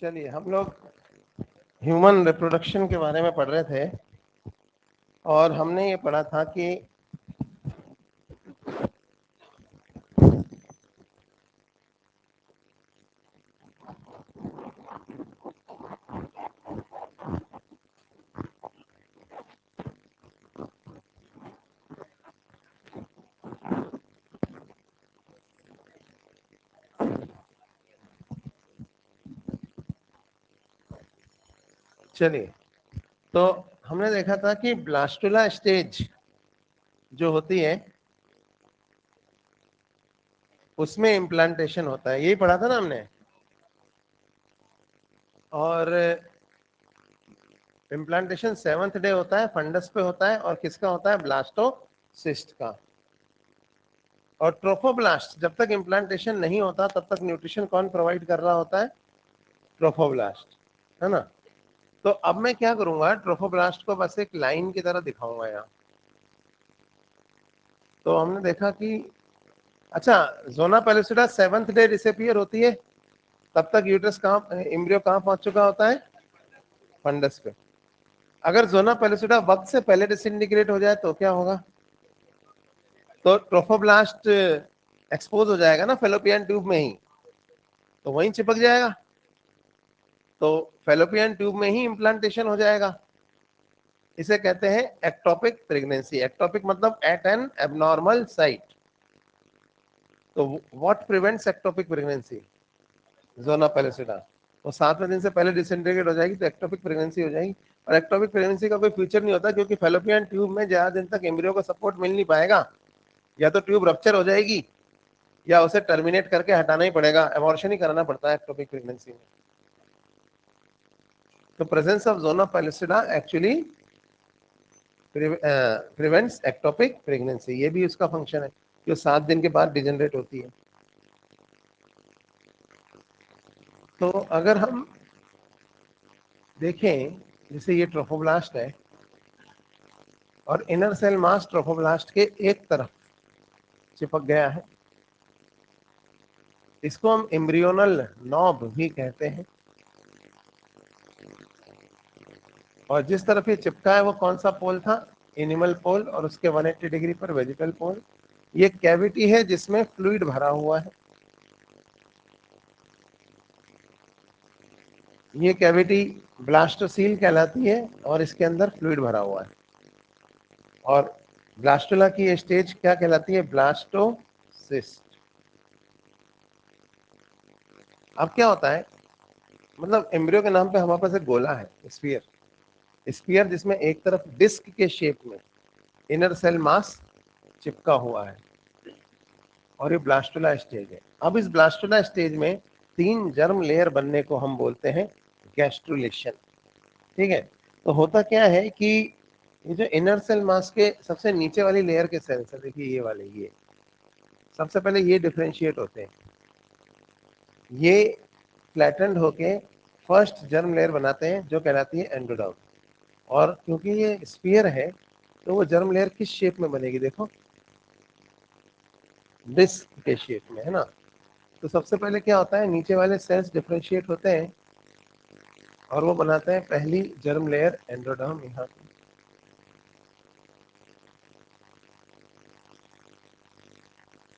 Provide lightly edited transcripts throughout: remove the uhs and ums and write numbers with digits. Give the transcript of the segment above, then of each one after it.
चलिए, हम लोग ह्यूमन रिप्रोडक्शन के बारे में पढ़ रहे थे और हमने ये पढ़ा था कि चलिए, तो हमने देखा था कि ब्लास्टुला स्टेज जो होती है उसमें इम्प्लांटेशन होता है, यही पढ़ा था ना हमने। और इम्प्लांटेशन 7th डे होता है, फंडस पे होता है, और किसका होता है? ब्लास्टोसिस्ट का। और ट्रोफोब्लास्ट, जब तक इम्प्लांटेशन नहीं होता तब तक न्यूट्रिशन कौन प्रोवाइड कर रहा होता है? ट्रोफोब्लास्ट, है ना। तो अब मैं क्या करूंगा, ट्रोफोब्लास्ट को बस एक लाइन की तरह दिखाऊंगा यहाँ। तो हमने देखा कि अच्छा, zona pellucida 7th day disappear होती है, तब तक यूट्रस कहाँ, एम्ब्रियो कहाँ पहुंच चुका होता है? फंडस पे। अगर जोना पेलुसिडा वक्त से पहले डिसइंटीग्रेट हो जाए तो क्या होगा? तो ट्रोफोब्लास्ट एक्सपोज हो जाएगा ना फेलोपियन ट्यूब में ही, तो वहीं चिपक जाएगा, तो फेलोपियन ट्यूब में ही इम्प्लांटेशन हो जाएगा। इसे कहते हैं एक्टोपिक प्रेगनेंसी। एक्टोपिक मतलब एट एन एबनॉर्मल साइट। तो what prevents ectopic pregnancy? Zona pellucida. वो 7वें दिन से पहले डिसइंटीग्रेट हो जाएगी तो एक्टोपिक प्रेगनेंसी हो जाएगी। और एक्टोपिक प्रेगनेंसी का कोई फ्यूचर नहीं होता, क्योंकि फेलोपियन ट्यूब में ज्यादा दिन तक एम्ब्रियो को सपोर्ट मिल नहीं पाएगा। या तो ट्यूब रप्चर हो जाएगी या उसे टर्मिनेट करके हटाना ही पड़ेगा, एबॉर्शन ही कराना पड़ता है एक्टोपिक प्रेगनेंसी में। तो presence of zona pellucida actually prevents ectopic pregnancy. ये भी उसका फंक्शन है, जो 7 दिन के बाद डिजेनरेट होती है। तो अगर हम देखें, जैसे ये ट्रोफोब्लास्ट है और इनर सेल मास ट्रोफोब्लास्ट के एक तरफ चिपक गया है, इसको हम एम्ब्रियोनल नॉब भी कहते हैं। और जिस तरफ ये चिपका है वो कौन सा पोल था? एनिमल पोल, और उसके 180 डिग्री पर वेजिटल पोल। ये कैविटी है जिसमें फ्लूइड भरा हुआ है। ये कैविटी ब्लास्टोसील कहलाती है और इसके अंदर फ्लूइड भरा हुआ है। और ब्लास्टुला की स्टेज क्या कहलाती है? ब्लास्टोसिस्ट। अब क्या होता है, मतलब एम्ब्रियो के नाम पे हमारे पास एक गोला है, स्फीयर। स्फीयर जिसमें एक तरफ डिस्क के शेप में इनर सेल मास चिपका हुआ है, और ये ब्लास्टुला स्टेज है। अब इस ब्लास्टुला स्टेज में 3 जर्म लेयर बनने को हम बोलते हैं गैस्ट्रुलेशन। ठीक है। तो होता क्या है कि ये जो इनर सेल मास के सबसे नीचे वाली लेयर के सेल्स है, देखिए ये वाले, ये सबसे पहले ये डिफरेंशिएट होते हैं। ये फ्लैटेंड होके फर्स्ट जर्म लेयर बनाते हैं जो कहलाती है एंडोडर्म। और क्योंकि ये स्फीयर है तो वो जर्म लेयर किस शेप में बनेगी? देखो, डिस्क के शेप में, है ना। तो सबसे पहले क्या होता है, नीचे वाले सेल्स डिफरेंशिएट होते हैं और वो बनाते हैं पहली जर्म लेयर एंडोडर्म। यहाँ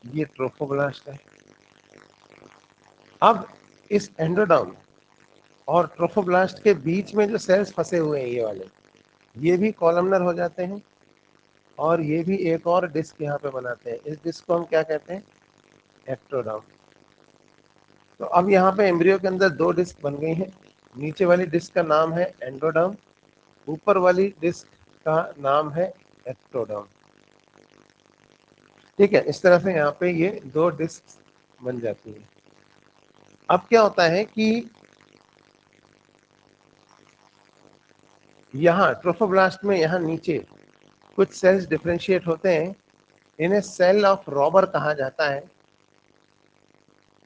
ये ट्रोफोब्लास्ट है। अब इस एंडोडर्म और ट्रोफोब्लास्ट के बीच में जो सेल्स फंसे हुए हैं, ये वाले, ये भी कॉलमनर हो जाते हैं। और ये भी एक और डिस्क यहाँ पे बनाते हैं। इस डिस्क को हम क्या कहते हैं? एक्टोडर्म। तो अब यहाँ पे एम्ब्रियो के अंदर 2 डिस्क बन गई हैं। नीचे वाली डिस्क का नाम है एंडोडर्म, ऊपर वाली डिस्क का नाम है एक्टोडर्म। ठीक है, इस तरह से यहाँ पे ये 2 डिस्क बन जाती है। अब क्या होता है कि यहाँ ट्रोफोब्लास्ट में यहाँ नीचे कुछ सेल्स डिफरेंशिएट होते हैं, इन्हें सेल ऑफ रॉबर कहा जाता है।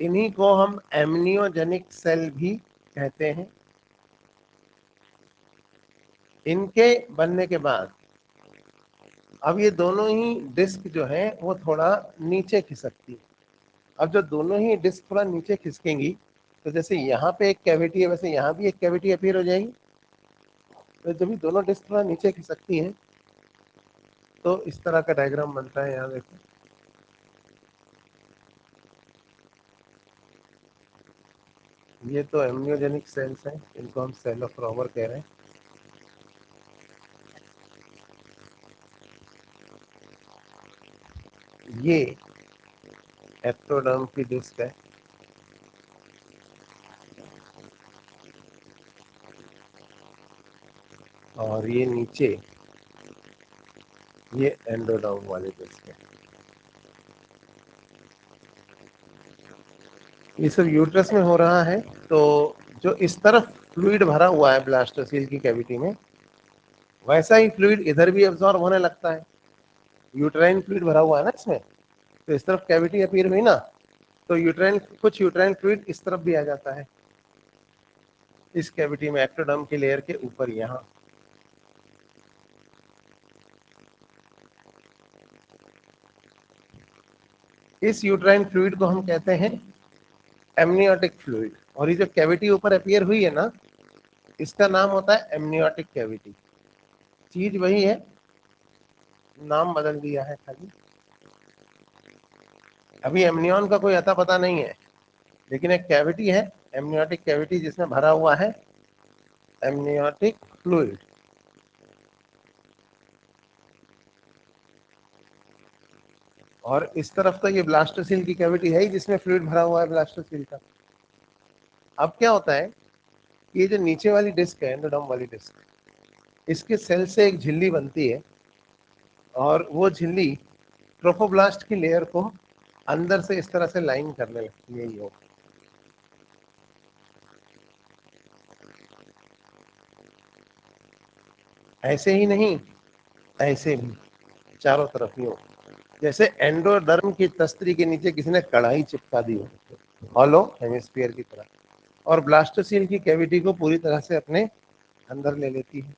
इन्हीं को हम एमनियोजेनिक सेल भी कहते हैं। इनके बनने के बाद अब ये दोनों ही डिस्क जो है वो थोड़ा नीचे खिसकती है। अब जो दोनों ही डिस्क थोड़ा नीचे खिसकेंगी तो जैसे यहाँ पे एक कैविटी है वैसे यहाँ भी एक कैविटी अपीयर हो जाएगी। तो जब भी दोनों डिस्क थोड़ा नीचे खिसकती हैं तो इस तरह का डायग्राम बनता है। यहाँ देखो, ये तो एम्नियोजेनिक सेल्स हैं, इनको हम सेल ऑफ रॉबर कह रहे हैं। ये एक्टोडर्म की डिस्क है और ये नीचे ये एंडोडर्म वाली डिस्क है। ये सब यूट्रस में हो रहा है। तो जो इस तरफ फ्लूइड भरा हुआ है ब्लास्टोसील की कैविटी में, वैसा ही फ्लूइड इधर भी एब्जॉर्ब होने लगता है। यूट्राइन फ्लूइड भरा हुआ है ना इसमें, तो इस तरफ कैविटी अपीयर हुई ना, तो कुछ यूट्राइन फ्लूइड इस तरफ भी आ जाता है, इस कैविटी में एक्टोडर्म की लेयर के ऊपर। यहाँ इस यूट्राइन फ्लूइड को हम कहते हैं एमनियोटिक फ्लूइड। और ये जो कैविटी ऊपर अपीयर हुई है ना, इसका नाम होता है एमनियोटिक कैविटी। चीज वही है, नाम बदल दिया है खाली। अभी एमनियन का कोई अता पता नहीं है, लेकिन एक कैविटी है एमनियोटिक कैविटी जिसमें भरा हुआ है एमनियोटिक फ्लूइड। और इस तरफ तो ये ब्लास्टोसिल की कैविटी है ही जिसमें फ्लूइड भरा हुआ है ब्लास्टोसिल का। अब क्या होता है, ये जो नीचे वाली डिस्क है एंडोडर्म वाली डिस्क, इसके सेल से एक झिल्ली बनती है और वो झिल्ली ट्रोफोब्लास्ट की लेयर को अंदर से इस तरह से लाइन करने लगती है। ये ऐसे ही नहीं, ऐसे भी चारों तरफ ही हो, जैसे एंडोडर्म की तस्तरी के नीचे किसी ने कढ़ाई चिपका दी हो, हॉलो हेमिस्फीयर की तरह, और ब्लास्टोसील की कैविटी को पूरी तरह से अपने अंदर ले लेती है।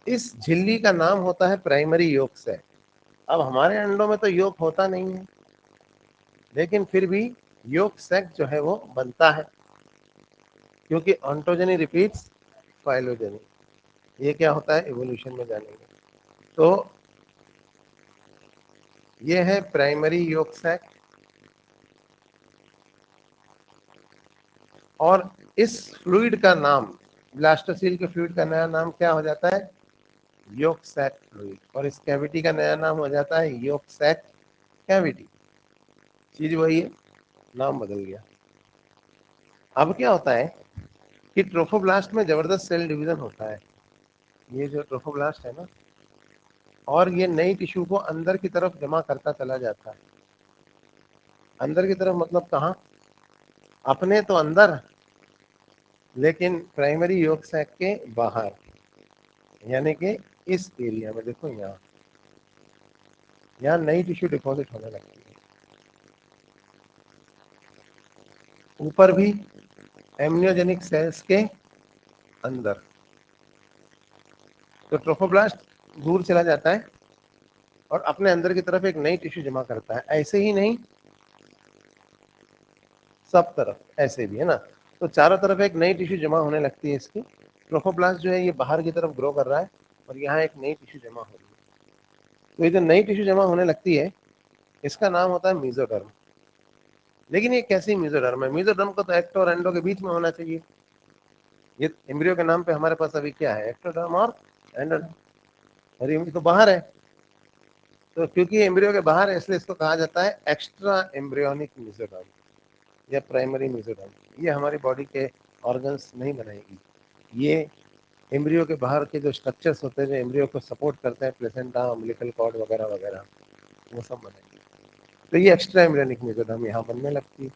इस झिल्ली का नाम होता है प्राइमरी योक सेक। अब हमारे अंडों में तो योक होता नहीं है, लेकिन फिर भी योक सेक जो है वो बनता है, क्योंकि ऑन्टोजेनी रिपीट्स फाइलोजेनी। ये क्या होता है इवोल्यूशन में जानेंगे। तो ये है प्राइमरी योक सैक। और इस फ्लूइड का नाम, ब्लास्टोसील के फ्लूइड का नया नाम क्या हो जाता है, योक सैक फ्लूइड। और इस कैविटी का नया नाम हो जाता है योक सैक कैविटी। चीज वही है, नाम बदल गया। अब क्या होता है कि ट्रोफोब्लास्ट में जबरदस्त सेल डिवीजन होता है। ये जो ट्रोफोब्लास्ट है ना, और ये नई टिश्यू को अंदर की तरफ जमा करता चला जाता है। अंदर की तरफ मतलब कहाँ, अपने तो अंदर, लेकिन प्राइमरी योक सैक के बाहर, यानी कि इस एरिया में देखो, यहाँ नई टिश्यू डिपॉजिट होने लगती है। ऊपर भी एम्नियोजेनिक सेल्स के अंदर। तो ट्रोफोब्लास्ट दूर चला जाता है और अपने अंदर की तरफ एक नई टिश्यू जमा करता है। ऐसे ही नहीं, सब तरफ ऐसे भी है ना। तो चारों तरफ एक नई टिश्यू जमा होने लगती है इसकी। ट्रोफोब्लास्ट जो है ये बाहर की तरफ ग्रो कर रहा है और यहाँ एक नई टिश्यू जमा हो रही है। तो ये जो नई टिश्यू जमा होने लगती है, इसका नाम होता है मीजोडर्म। लेकिन ये कैसी मीजोडर्म है, मीजोडर्म को तो एक्टो और एंडो के बीच में होना चाहिए। ये एम्ब्रियो के नाम पे हमारे पास अभी क्या है, एक्टोडर्म और एंडोडर्म, और ये तो बाहर है। तो क्योंकि एम्ब्रियो के बाहर है, इसलिए इसको कहा जाता है एक्स्ट्रा एम्ब्रियोनिक मीजोडर्म या प्राइमरी मीजोडर्म। ये हमारी बॉडी के ऑर्गन्स नहीं बनाएगी, ये एम्ब्रियो के बाहर के जो स्ट्रक्चर्स होते हैं जो एम्ब्रियो को सपोर्ट करते हैं, प्लेसेंटा, अम्बिलिकल कॉर्ड वगैरह वगैरह, वो सब बनाएगी। तो ये एक्स्ट्रा एम्ब्रियोनिक मीजोडर्म यहाँ बनने लगती है।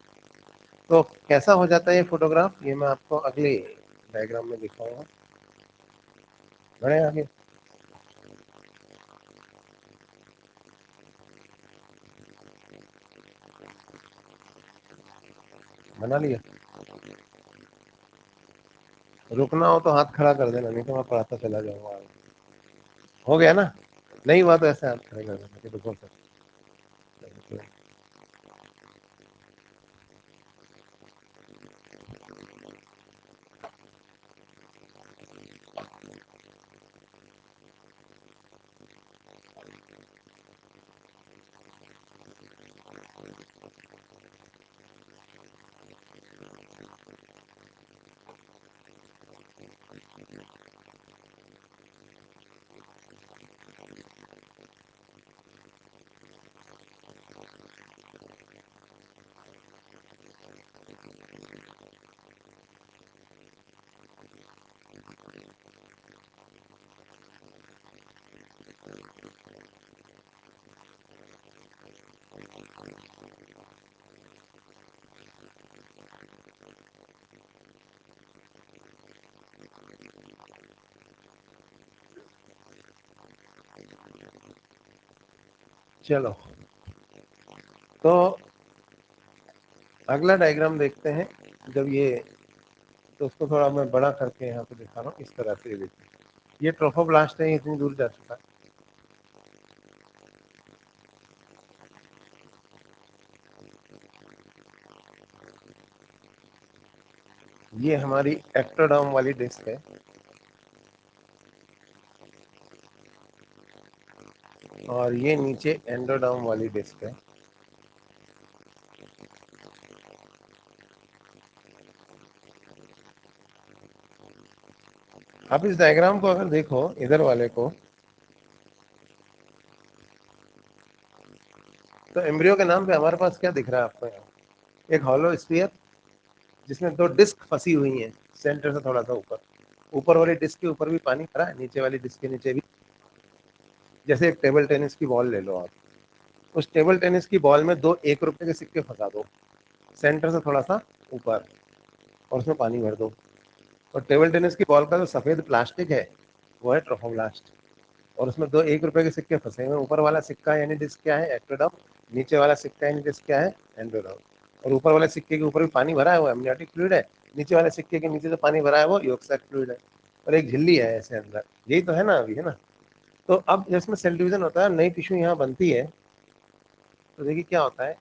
तो कैसा हो जाता है ये फोटोग्राफ, ये मैं आपको अगले डायग्राम में दिखाऊंगा। बढ़े आगे, बना लिया। रुकना हो तो हाथ खड़ा कर देना, नहीं तो मैं पढ़ाता चला जाऊंगा। हो गया ना, नहीं हुआ तो ऐसे हाथ खड़े कर देना कि रुको सर। चलो, तो अगला डायग्राम देखते हैं। जब ये, तो उसको थोड़ा मैं बड़ा करके यहाँ पे दिखा रहा हूँ, इस तरह से देखिए, ये ट्रोफोब्लास्ट है, ये इतनी दूर जा चुका है। ये हमारी एक्टोडर्म वाली डिस्क है, और ये नीचे एंडोडर्म वाली डिस्क है। आप इस डायग्राम को अगर देखो, इधर वाले को, तो एम्ब्रियो के नाम पे हमारे पास क्या दिख रहा है आपको यहाँ? एक हॉलो स्फीयर जिसमें दो डिस्क फंसी हुई हैं, सेंटर से थोड़ा सा ऊपर। ऊपर वाली डिस्क के ऊपर भी पानी भरा है, नीचे वाली डिस्क के नीचे भी। जैसे एक टेबल टेनिस की बॉल ले लो आप, उस टेबल टेनिस की बॉल में दो 1 रुपए के सिक्के फंसा दो, सेंटर से थोड़ा सा ऊपर, और उसमें पानी भर दो। और टेबल टेनिस की बॉल का जो सफेद प्लास्टिक है वो है ट्रोफोब्लास्ट, और उसमें दो 1 रुपए के सिक्के फंसे हुए। ऊपर वाला सिक्का यानी डिस्क क्या है? एक्टोडर्म। नीचे वाला सिक्का यानी डिस्क क्या है? एंडोडर्म। और ऊपर वाले सिक्के के ऊपर भी पानी भरा है, वो एमनियोटिक फ्लूइड है। नीचे वाले सिक्के के नीचे जो पानी भरा है वो यॉर्क सैक फ्लूइड है, और एक झिल्ली है ऐसे अंदर। यही तो है ना अभी, है ना? तो अब इसमें सेल डिवीजन होता है, नई टिश्यू यहाँ बनती है, तो देखिए क्या होता है,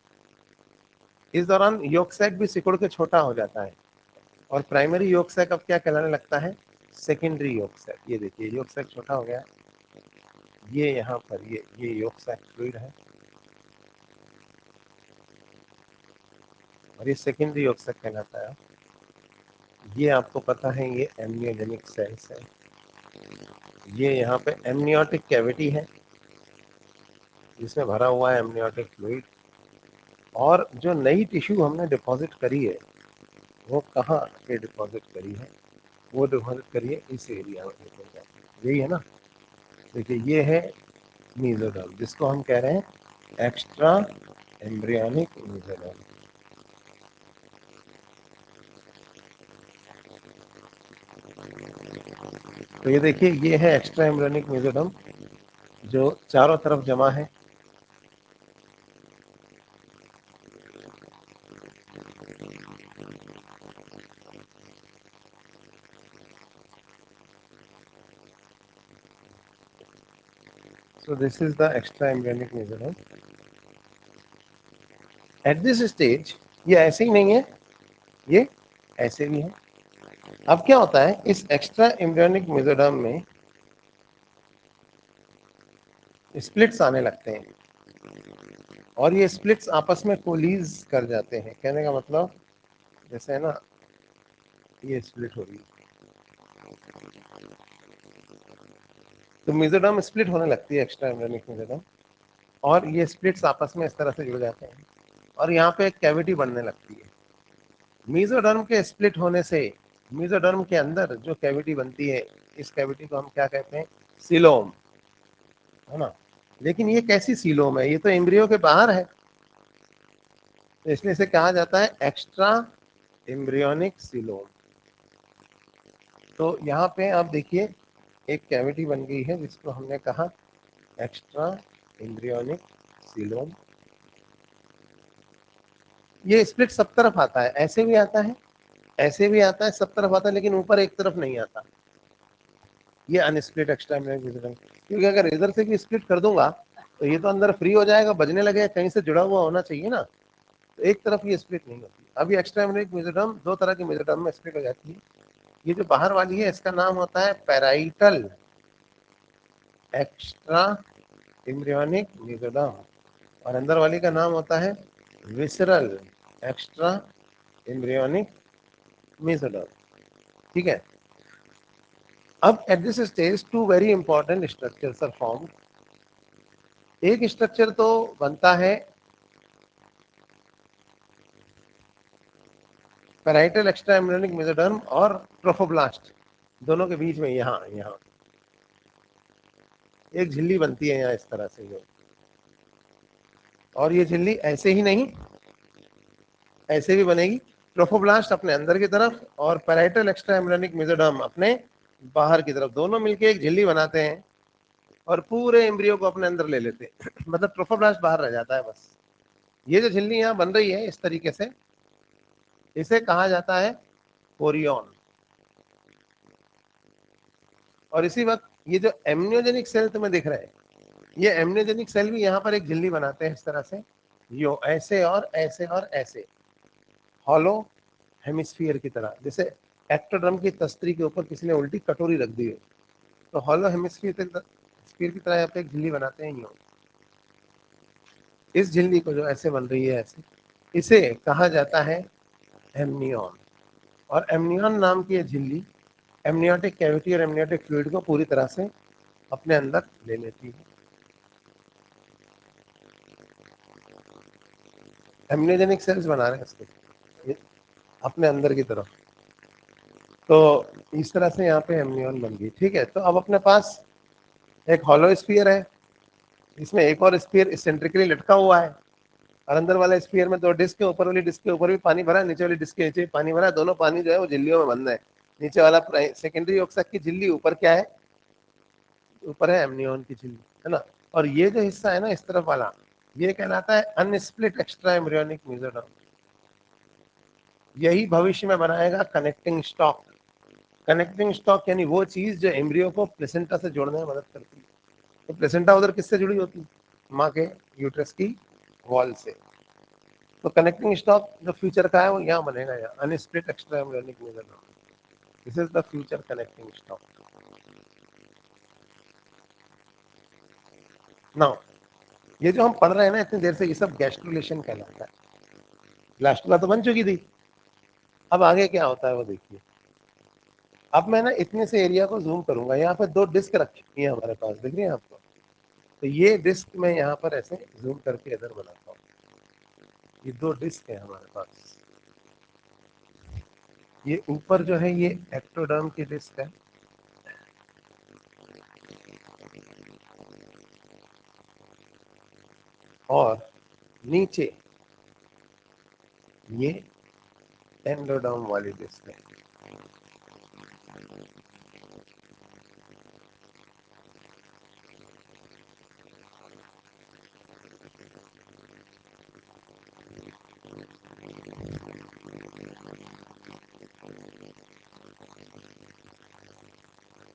इस दौरान यॉर्क सैक भी सिकुड़ के छोटा हो जाता है, और प्राइमरी यॉर्क सैक अब क्या कहलाने लगता है? Secondary yolk sac. ये देखिए यॉर्क सैक छोटा हो गया, ये यहाँ पर ये यॉर्क सैक फ्लूइड है, और ये सेकेंडरी यॉर्क सैक कहलाता है। ये आपको पता है, ये एमनियोजेनिक सेल्स है। ये यहाँ पे एमनियोटिक कैविटी है जिसमें भरा हुआ है एमनियोटिक फ्लूइड। और जो नई टिश्यू हमने डिपॉजिट करी है, वो कहाँ पे डिपॉजिट करी है? वो डिपॉजिट करी है इस एरिया में। यही है ना? देखिए ये है मीजोडर्म, जिसको हम कह रहे हैं एक्स्ट्रा एम्ब्रियोनिक मीजोडर्म। तो ये देखिए, ये है एक्स्ट्रा एम्ब्रियोनिक मीजोडर्म जो चारों तरफ जमा है। So this is the extra embryonic mesoderm. At this stage ये ऐसे ही नहीं है, ये ऐसे भी है। अब क्या होता है, इस एक्स्ट्रा एम्ब्रियोनिक मेसोडर्म में स्प्लिट्स आने लगते हैं, और ये स्प्लिट्स आपस में कोलीज कर जाते हैं। कहने का मतलब, जैसे है ना, ये स्प्लिट हो रही है, तो मेसोडर्म स्प्लिट होने लगती है, एक्स्ट्रा एम्ब्रियोनिक मेसोडर्म, और ये स्प्लिट्स आपस में इस तरह से जुड़ जाते हैं, और यहाँ पे एक कैविटी बनने लगती है। मेसोडर्म के स्प्लिट होने से मेसोडर्म के अंदर जो कैविटी बनती है, इस कैविटी को हम क्या कहते हैं? सीलोम, है ना? लेकिन ये कैसी सीलोम है? ये तो एम्ब्रियो के बाहर है, तो इसलिए इसे कहा जाता है एक्स्ट्रा एम्ब्रियोनिक सीलोम। तो यहाँ पे आप देखिए, एक कैविटी बन गई है जिसको हमने कहा एक्स्ट्रा एम्ब्रियोनिक सीलोम। ये स्प्लिट सब तरफ आता है, ऐसे भी आता है, ऐसे भी आता है, सब तरफ आता है, लेकिन ऊपर एक तरफ नहीं आता। ये अनस्प्लिट एक्स्ट्रा एम्ब्रियोनिक सीलोम, क्योंकि अगर इधर से भी स्प्लिट कर दूंगा तो ये तो अंदर फ्री हो जाएगा, बजने लगेगा, कहीं से जुड़ा हुआ होना चाहिए ना, तो एक तरफ ये स्प्लिट नहीं होती। अभी एक्स्ट्रा एम्ब्रियोनिक मेसोडर्म दो तरह के मेसोडर्म में स्प्लिट हो जाती है। ये जो बाहर वाली है इसका नाम होता है पैराइटल एक्स्ट्रा एम्ब्रियोनिक मेसोडर्म, और अंदर वाली का नाम होता है विसरल एक्स्ट्रा एम्ब्रियोनिक मेसोडर्म, ठीक है। अब at this stage two very important structures are form. एक स्ट्रक्चर तो बनता है पैराइटल एक्स्ट्रा एम्ब्रियोनिक मेसोडर्म और ट्रोफोब्लास्ट, दोनों के बीच में यहाँ यहाँ एक झिल्ली बनती है यहाँ इस तरह से ये। और ये झिल्ली ऐसे ही नहीं, ऐसे भी बनेगी। ट्रोफोब्लास्ट अपने अंदर की तरफ और पैराइटल एक्स्ट्रा एम्ब्रियोनिक मेसोडर्म अपने बाहर की तरफ, दोनों मिलके एक झिल्ली बनाते हैं और पूरे एम्ब्रियो को अपने अंदर ले लेते हैं। मतलब ट्रोफोब्लास्ट बाहर रह जाता है बस। ये जो झिल्ली यहाँ बन रही है इस तरीके से, इसे कहा जाता है कोरियन। और इसी वक्त ये जो एम्नियोजेनिक सेल तुम्हें दिख रहा है, ये एम्नियोजेनिक सेल भी यहाँ पर एक झिल्ली बनाते हैं इस तरह से, यो ऐसे और ऐसे और ऐसे, हॉलो हेमिस्फीयर की तरह। जैसे एक्टोड्रम की तस्तरी के ऊपर किसी ने उल्टी कटोरी रख दी है, तो हॉलो हेमिस्फीयर की तरह यहाँ पे एक झिल्ली बनाते हैं यो। इस झिल्ली को जो ऐसे बन रही है ऐसे, इसे कहा जाता है एमनियन। और एमनियन नाम की ये झिल्ली एमनियोटिक कैविटी और एमनियोटिक फ्लूइड को पूरी तरह से अपने अंदर ले लेती है। एमनियोजेनिक सेल्स बना रहे हैं इसके अपने अंदर की तरफ। तो इस तरह से यहाँ पे एमनियन बन गई, ठीक है। तो अब अपने पास एक हॉलो स्फीयर है, इसमें एक और स्फीयर सेंट्रिकली लटका हुआ है, और अंदर वाले स्फीयर में दो डिस्क है, ऊपर वाली डिस्क के ऊपर भी पानी भरा है, नीचे वाली डिस्क के नीचे भी पानी भरा है। दोनों पानी जो है वो झिल्लियों में बंद है। नीचे वाला सेकेंडरी ऑक्साइड की झिल्ली, ऊपर क्या है, ऊपर है एमनियन की झिल्ली, है ना। और ये जो हिस्सा है ना इस तरफ वाला, ये कहलाता है अनस्प्लिट एक्स्ट्रा एम्ब्रियोनिक मेसोडर्म। यही भविष्य में बनाएगा कनेक्टिंग स्टॉक। कनेक्टिंग स्टॉक यानी वो चीज जो एम्ब्रियो को प्लेसेंटा से जोड़ने में मदद करती है। तो प्लेसेंटा उधर किससे जुड़ी होती है, माँ के यूट्रस की वॉल से। तो कनेक्टिंग स्टॉक जो फ्यूचर का है वो यहाँ बनेगा, यहाँ unsplit extra embryonic mesoderm, this is the future connecting stalk. Now ये जो हम पढ़ रहे हैं ना इतनी देर से, ये सब गैस्ट्रुलेशन कहलाता है। ग्लास्टुला तो बन चुकी थी, अब आगे क्या होता है वो देखिए। अब मैं ना इतने से एरिया को जूम करूंगा, यहाँ पे दो डिस्क रखी हुई है हमारे पास, दिख रही है आपको। तो ये डिस्क मैं यहाँ पर ऐसे जूम करके इधर बनाता हूँ। ये दो डिस्क है हमारे पास। ये ऊपर जो है ये एक्टोडर्म की डिस्क है, और नीचे ये एंडोडर्म वाली डिस्क है।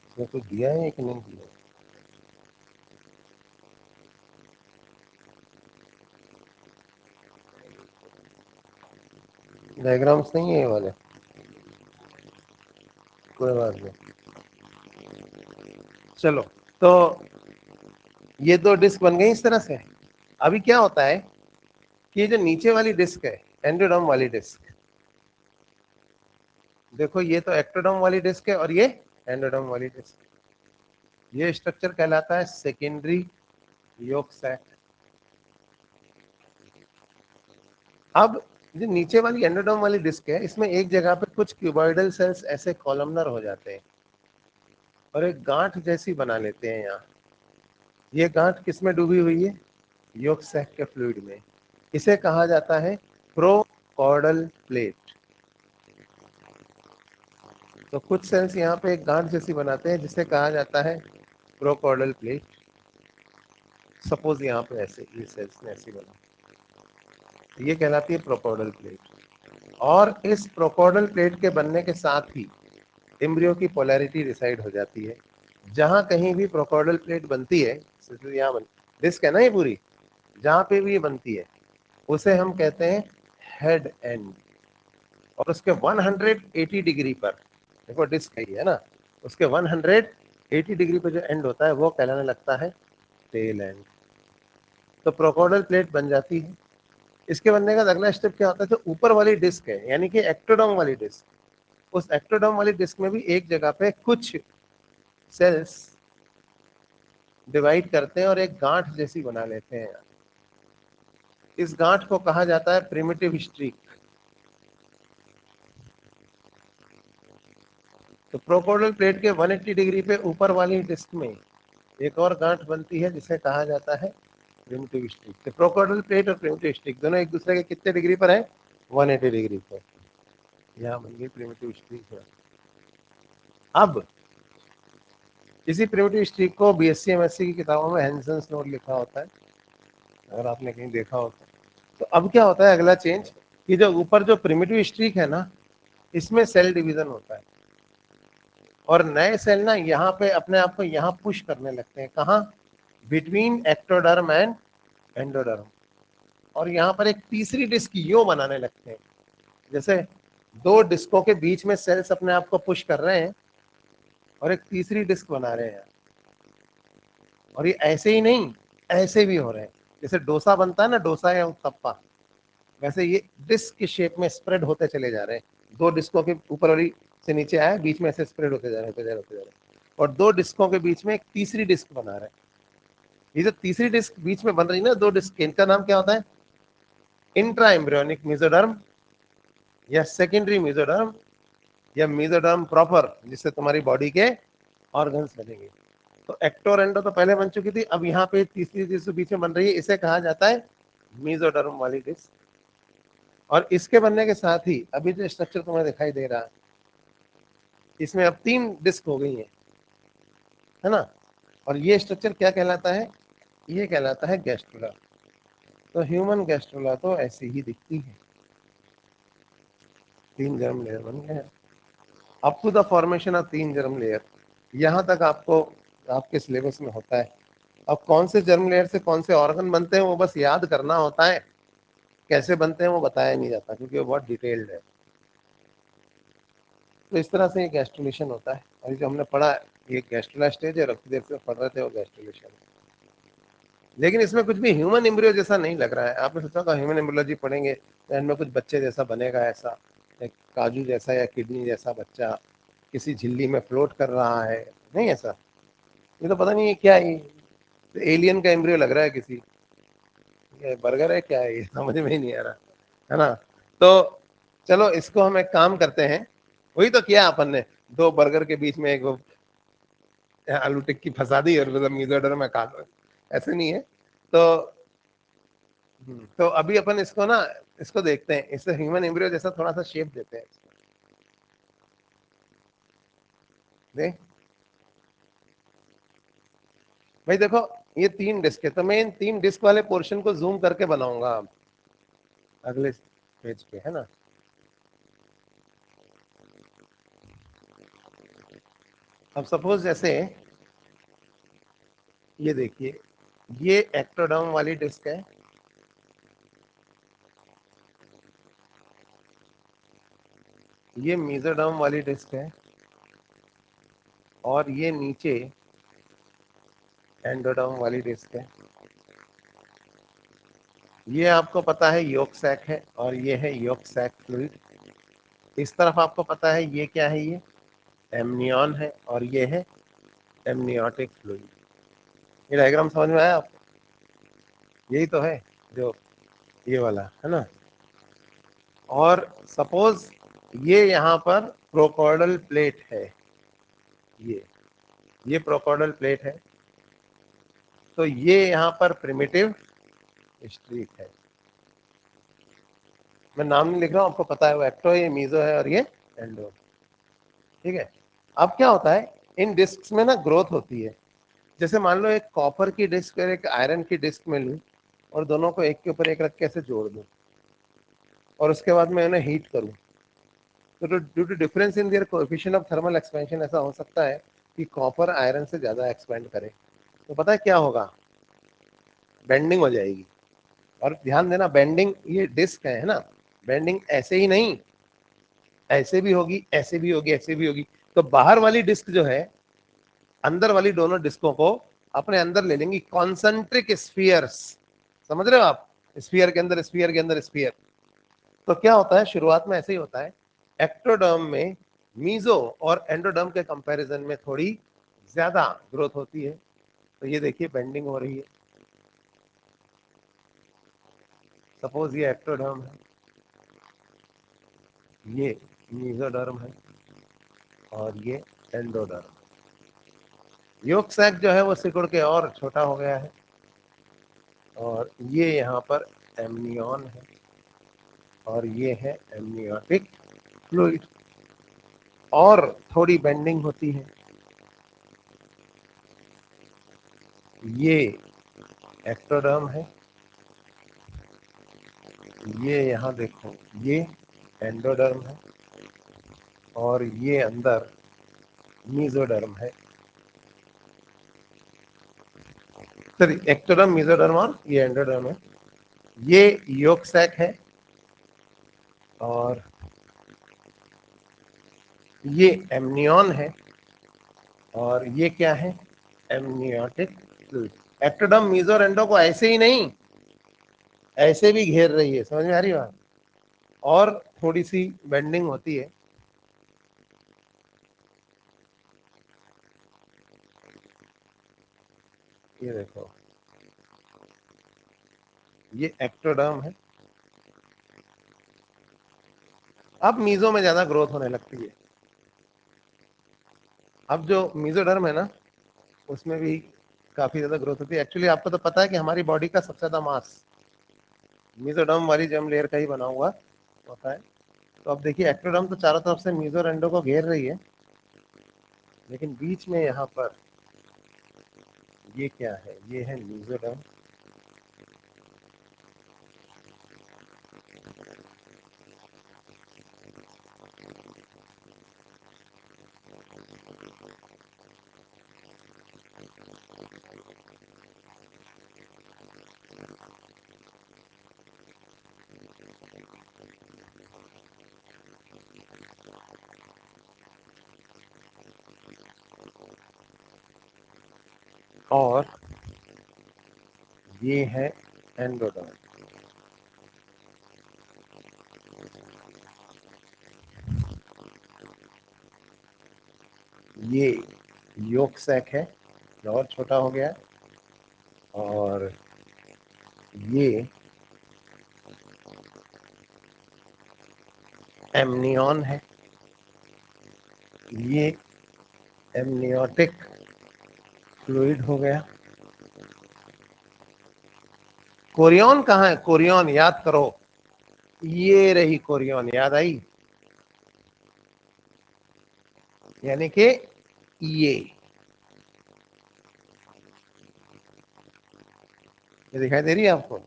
इसमें कुछ दिया है कि नहीं दिया? डायग्राम्स नहीं है ये वाले, कोई बात नहीं। चलो, तो ये दो डिस्क बन गई इस तरह से। अभी क्या होता है कि ये जो नीचे वाली डिस्क है, एंडोडर्म वाली डिस्क, देखो ये तो एक्टोडर्म वाली डिस्क है और ये एंडोडर्म वाली डिस्क। ये स्ट्रक्चर कहलाता है सेकेंडरी योक सैक। अब जो नीचे वाली एंडोडर्म वाली डिस्क है, इसमें एक जगह पे कुछ क्यूबॉइडल सेल्स ऐसे कॉलमनर हो जाते हैं और एक गांठ जैसी बना लेते हैं यहाँ। ये गांठ किसमें डूबी हुई है, योक सैक के फ्लूइड में। इसे कहा जाता है प्रोकॉर्डल प्लेट। तो कुछ सेल्स यहाँ पे एक गांठ जैसी बनाते हैं जिसे कहा जाता है प्रोकॉर्डल प्लेट। सपोज यहाँ पे ऐसे ये सेल्स ने ऐसी बना, ये कहलाती है प्रोकॉर्डल प्लेट। और इस प्रोकॉर्डल प्लेट के बनने के साथ ही एम्ब्रियो की पोलैरिटी डिसाइड हो जाती है। जहां कहीं भी प्रोकॉर्डल प्लेट बनती है, यहाँ बन डिस्क है ना ये पूरी, जहां पे भी ये बनती है उसे हम कहते हैं हेड एंड। और उसके 180 डिग्री पर, देखो डिस्क है ना, उसके 180 डिग्री पर जो एंड होता है वो कहलाने लगता है टेल एंड। तो प्रोकॉर्डल प्लेट बन जाती है। इसके बनने का अगला स्टेप क्या होता है, जो ऊपर वाली डिस्क है यानी कि एक्टोडर्म वाली डिस्क, उस एक्टोडर्म वाली डिस्क में भी एक जगह पे कुछ सेल्स डिवाइड करते हैं और एक गांठ जैसी बना लेते हैं। इस गांठ को कहा जाता है प्रिमिटिव स्ट्रीक। तो प्रोकॉर्डल प्लेट के 180 डिग्री पे ऊपर वाली डिस्क में एक और गांठ बनती है जिसे कहा जाता है प्रिमिटिव स्ट्रीक। तो प्रोकॉर्डल प्लेट और प्रिमिटिव स्ट्रीक दोनों एक दूसरे के कितने डिग्री पर है? 180 डिग्री पर। यहाँ बन गई प्रिमिटिव स्ट्रीक। अब इसी प्रिमिटिव स्ट्रीक को बीएससी एमएससी की किताबों में हैंसेन्स नोट लिखा होता है, अगर आपने कहीं देखा हो तो। अब क्या होता है अगला चेंज, कि जो ऊपर जो प्रिमिटिव स्ट्रीक है ना, इसमें सेल डिवीजन होता है और नए सेल ना यहाँ पे अपने आप को यहाँ पुश करने लगते हैं। कहाँ? Between ectoderm and endoderm. और यहाँ पर एक तीसरी डिस्क यूं बनाने लगते हैं, जैसे दो डिस्कों के बीच में सेल्स अपने आप को पुश कर रहे हैं और एक तीसरी डिस्क बना रहे हैं। और ये ऐसे ही नहीं, ऐसे भी हो रहे हैं। जैसे डोसा बनता है ना, डोसा या उत्तप्पा, वैसे ये डिस्क के शेप में स्प्रेड होते चले जा रहे हैं। दो डिस्कों के ऊपर वाली से नीचे आया, बीच में ऐसे स्प्रेड होते जा रहे हैं। और दो डिस्कों के बीच में एक तीसरी डिस्क बना रहे हैं। ये जो तीसरी डिस्क बीच में बन रही है ना, दो डिस्क, इनका नाम क्या होता है? इंट्रा एम्ब्रियोनिक मेसोडर्म या सेकेंडरी मेसोडर्म या मेसोडर्म प्रॉपर, जिससे तुम्हारी बॉडी के ऑर्गन्स बनेंगे। तो एक्टो और एंडो तो पहले बन चुकी थी, अब यहाँ पे तीसरी डिस्क बीच में बन रही है, इसे कहा जाता है मेसोडर्म वाली डिस्क। और इसके बनने के साथ ही अभी जो स्ट्रक्चर तुम्हें दिखाई दे रहा है, इसमें अब 3 डिस्क हो गई है ना। और ये स्ट्रक्चर क्या कहलाता है? ये कहलाता है गैस्ट्रुला। तो ह्यूमन गैस्ट्रुला तो ऐसी ही दिखती है। 3 जर्म लेयर बन गए up to the formation of 3 germ layer. यहाँ तक आपको आपके सिलेबस में होता है। अब कौन से जर्म लेयर से कौन से ऑर्गन बनते हैं वो बस याद करना होता है, कैसे बनते हैं वो बताया नहीं जाता क्योंकि वो बहुत डिटेल्ड है। तो इस तरह से ये गैस्ट्रुलेशन होता है। और जो हमने पढ़ा, ये गैस्ट्रुला स्टेज है, रक्त देर से पढ़ रहे थे वो गैस्ट्रुलेशन। लेकिन इसमें कुछ भी ह्यूमन एम्ब्रियो जैसा नहीं लग रहा है। आपने सोचा होगा ह्यूमन एम्ब्रियोलॉजी पढ़ेंगे तो इनमें कुछ बच्चे जैसा बनेगा, ऐसा एक काजू जैसा या किडनी जैसा बच्चा किसी झिल्ली में फ्लोट कर रहा है, नहीं ऐसा। ये तो पता नहीं है क्या है, तो एलियन का एम्ब्रियो लग रहा है किसी, ये बर्गर है क्या है, ये समझ में ही नहीं आ रहा है ना। तो चलो इसको हम एक काम करते हैं, वही तो किया अपन ने, 2 बर्गर के बीच में एक वो आलू टिक्की फंसा दी और मतलब मीजोडर में खा लो, ऐसे नहीं है। तो अभी अपन इसको ना, इसको देखते हैं, इससे ह्यूमन एम्ब्रियो जैसा थोड़ा सा शेप देते हैं। देख भाई, देखो ये 3 डिस्क है, तो मैं इन 3 डिस्क वाले पोर्शन को जूम करके बनाऊंगा अब अगले पेज पे, है ना। अब सपोज जैसे ये देखिए, ये एक्टोडर्म वाली डिस्क है, ये मेसोडर्म वाली डिस्क है, और ये नीचे एंडोडर्म वाली डिस्क है। ये आपको पता है योक सैक है और ये है योक सैक फ्लूइड। इस तरफ आपको पता है ये क्या है, ये एमनियन है और ये है एमनियोटिक फ्लूइड। ये डायग्राम समझ में आया आपको? यही तो है जो ये वाला है ना। और सपोज ये यहाँ पर प्रोकॉर्डल प्लेट है, ये प्रोकॉर्डल प्लेट है, तो ये यहाँ पर प्रिमिटिव स्ट्रीक है। मैं नाम नहीं लिख रहा हूँ, आपको पता है वो एक्टो है, ये मीजो है और ये एंडो, ठीक है। अब क्या होता है, इन डिस्क में ना ग्रोथ होती है। जैसे मान लो एक कॉपर की डिस्क और एक आयरन की डिस्क में लूं और दोनों को एक के ऊपर एक रख के ऐसे जोड़ दूं और उसके बाद मैं उन्हें हीट करूं, तो due to difference in their coefficient of thermal expansion ऐसा हो सकता है कि कॉपर आयरन से ज्यादा एक्सपेंड करे। तो पता है क्या होगा, बेंडिंग हो जाएगी। और ध्यान देना, बेंडिंग ये डिस्क है ना, बेंडिंग ऐसे ही नहीं, ऐसे भी होगी, ऐसे भी होगी, ऐसे भी होगी। तो बाहर वाली डिस्क जो है अंदर वाली दोनों डिस्कों को अपने अंदर ले लेंगी, कॉन्सेंट्रिक स्फीयर्स। समझ रहे हो आप? स्फीयर के अंदर स्फीयर के अंदर स्फीयर। तो क्या होता है, शुरुआत में ऐसे ही होता है। एक्टोडर्म में मीजो और एंडोडर्म के कंपैरिजन में थोड़ी ज्यादा ग्रोथ होती है। तो ये देखिए बेंडिंग हो रही है। सपोज ये एक्टोडर्म है, ये मीजोडर्म है और ये एंडोडर्म। योग सैक जो है वो सिकुड़ के और छोटा हो गया है और ये यहाँ पर एमनियन है और ये है एमनियोटिक फ्लूइड। और थोड़ी बेंडिंग होती है। ये एक्टोडर्म है, ये यहाँ देखो ये एंडोडर्म है और ये अंदर मीजोडर्म है। सॉरी, एक्टोडर्म, मीजोडर्म और ये एंडोडर्म है। ये योक सैक है और ये एमनियन है और ये क्या है, एमनियोटिक फ्लूइड। एक्टोडर्म मीजो और एंडो को ऐसे ही नहीं, ऐसे भी घेर रही है। समझ में आ रही बात? और थोड़ी सी बेंडिंग होती है। ये देखो ये एक्टोडर्म है। अब मीजो में ज्यादा ग्रोथ होने लगती है। अब जो मीजोडर्म है ना, उसमें भी काफी ज्यादा ग्रोथ होती है। एक्चुअली आपको तो पता है कि हमारी बॉडी का सबसे ज्यादा मास मीजोडर्म वाली जर्म लेयर का ही बना हुआ होता है। तो अब देखिए एक्टोडर्म तो चारों तरफ से मीजो और एंडो को घेर रही है, लेकिन बीच में यहाँ पर ये क्या है, ये है मीजोडर्म। और ये है एंडोडर्म। ये योक सैक है जो और छोटा हो गया है और ये एमनियन है, ये एमनियोटिक फ्लूइड हो गया। कोरियन कहाँ है? कोरियन याद करो, ये रही कोरियन, याद आई? यानी कि ये दिखाई दे रही है आपको,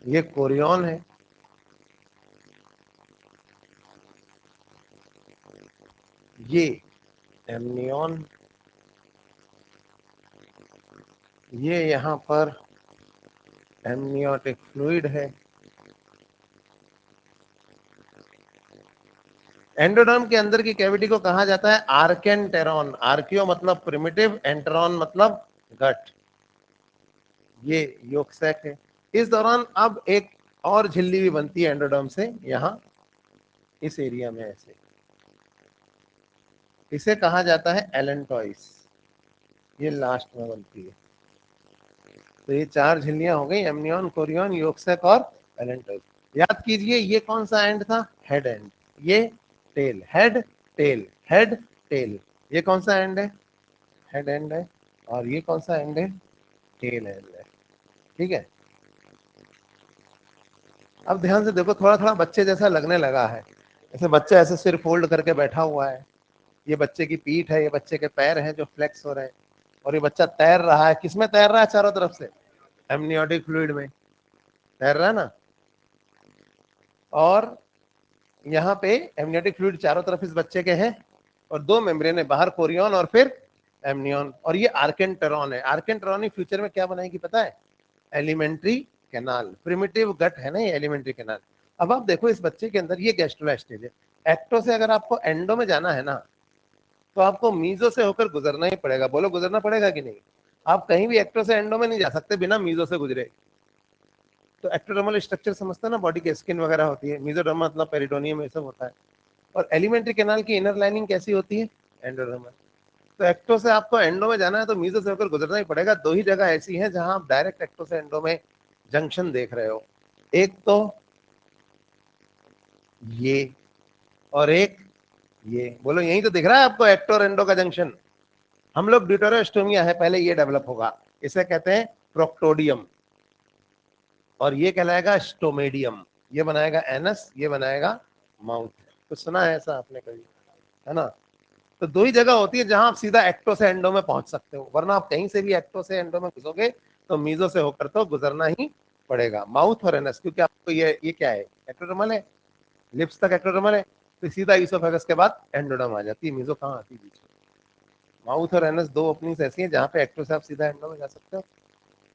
ये कोरियन है। ये एमनियन, ये यहाँ पर एमनियोटिक फ्लूइड है। एंडोडर्म के अंदर की कैविटी को कहा जाता है आर्केंटेरॉन। आर्कियो मतलब प्रिमिटिव, एंटेरॉन मतलब गट। ये योक सैक है। इस दौरान अब एक और झिल्ली भी बनती है एंडोडर्म से, यहाँ इस एरिया में ऐसे। इसे कहा जाता है एलेंटॉइस। ये लास्ट में बनती है। तो ये चार झिल्लियां हो गई, एमनियन, कोरियन, योक सैक और एलेंटॉइस। याद कीजिए ये कौन सा एंड था? Head end. ये tail, head tail, head tail. ये कौन सा एंड है? हेड एंड है। और ये कौन सा एंड है? टेल एंड है। ठीक है। अब ध्यान से देखो, थोड़ा थोड़ा बच्चे जैसा लगने लगा है। जैसे बच्चा ऐसे सिर फोल्ड करके बैठा हुआ है। ये बच्चे की पीठ है, ये बच्चे के पैर हैं जो फ्लेक्स हो रहे हैं। और ये बच्चा तैर रहा है। किसमें तैर रहा है? चारों तरफ से एमनियोटिक फ्लूइड में तैर रहा है ना। और यहाँ पे एमनियोटिक फ्लूइड चारों तरफ इस बच्चे के हैं और दो मेम्ब्रेन है, बाहर कोरियन और फिर एमनियन। और ये आर्केंटेरॉन है। आर्केंटेरॉन ही फ्यूचर में क्या बनाएगी पता है? Alimentary canal. प्रिमिटिव गट है ना ये एलिमेंट्री कैनाल। अब आप देखो इस बच्चे के अंदर ये गैस्ट्रोला स्टेज है। एक्टो से अगर आपको एंडो में जाना है ना, तो आपको मीजो से होकर गुजरना ही पड़ेगा। बोलो गुजरना पड़ेगा कि नहीं? आप कहीं भी एक्टो से एंडो में नहीं जा सकते बिना मीजो से गुजरे। तो एक्टोडर्मल स्ट्रक्चर समझते हैं ना, बॉडी के स्किन वगैरह होती है। मीजोडर्म मतलब पेरिटोनियम, ये सब होता है। और एलिमेंट्री कैनाल की इनर लाइनिंग कैसी होती है? एंडोडर्मल। तो एक्टो से आपको एंडो में जाना है तो मीजो से होकर गुजरना ही पड़ेगा। दो ही जगह ऐसी हैं जहां आप डायरेक्ट एक्टो से एंडो में जंक्शन देख रहे हो, एक तो ये और एक ये। बोलो यही तो दिख रहा है आपको एक्टो और एंडो का जंक्शन। हम लोग ड्यूटेरोस्टोमिया है, पहले ये डेवलप होगा, इसे कहते हैं प्रोक्टोडियम, और ये कहलाएगा स्टोमेडियम। ये बनाएगा एनस, ये बनाएगा माउथ। तो सुना है ऐसा आपने कभी, है ना? तो दो ही जगह होती है जहां आप सीधा एक्टो से एंडो में पहुंच सकते हो, वरना आप कहीं से भी एक्टो से एंडो में घुसोगे तो मीजो से होकर तो गुजरना ही पड़ेगा, माउथ और एनस। क्योंकि आपको ये क्या है? एक्टोडर्मल है, लिप्स तक एक्टोडर्मल है, तो सीधा ईसोफेगस के बाद एंडोडर्म आ जाती है, मीजो कहाँ आती है बीच में। माउथ और एनस दो ओपनिंग्स ऐसी हैं जहां पे एक्टो से आप सीधा एंडो में जा सकते हो।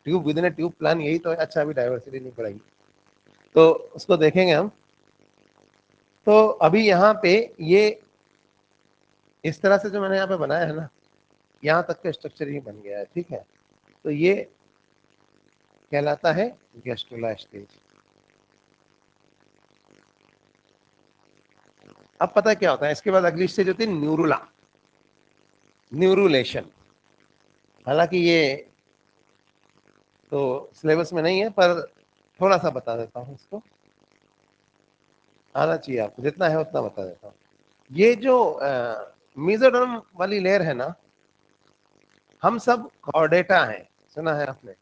Tube with in A tube plan, यही तो है। अच्छा, अभी डाइवर्सिटी नहीं पढ़ाई तो उसको देखेंगे हम। तो अभी यहाँ पे ये इस तरह से जो मैंने यहाँ पे बनाया है ना, यहाँ तक का स्ट्रक्चर ही बन गया है, ठीक है? तो ये कहलाता है गैस्ट्रोला स्टेज। अब पता है क्या होता है, इसके बाद अगली स्टेज होती है न्यूरुला, न्यूरुलेशन। हालांकि ये तो सिलेबस में नहीं है, पर थोड़ा सा बता देता हूँ इसको, आना चाहिए आपको, जितना है उतना बता देता हूँ। ये जो मेसोडर्म वाली लेयर है ना, हम सब कॉर्डेटा हैं, सुना है आपने?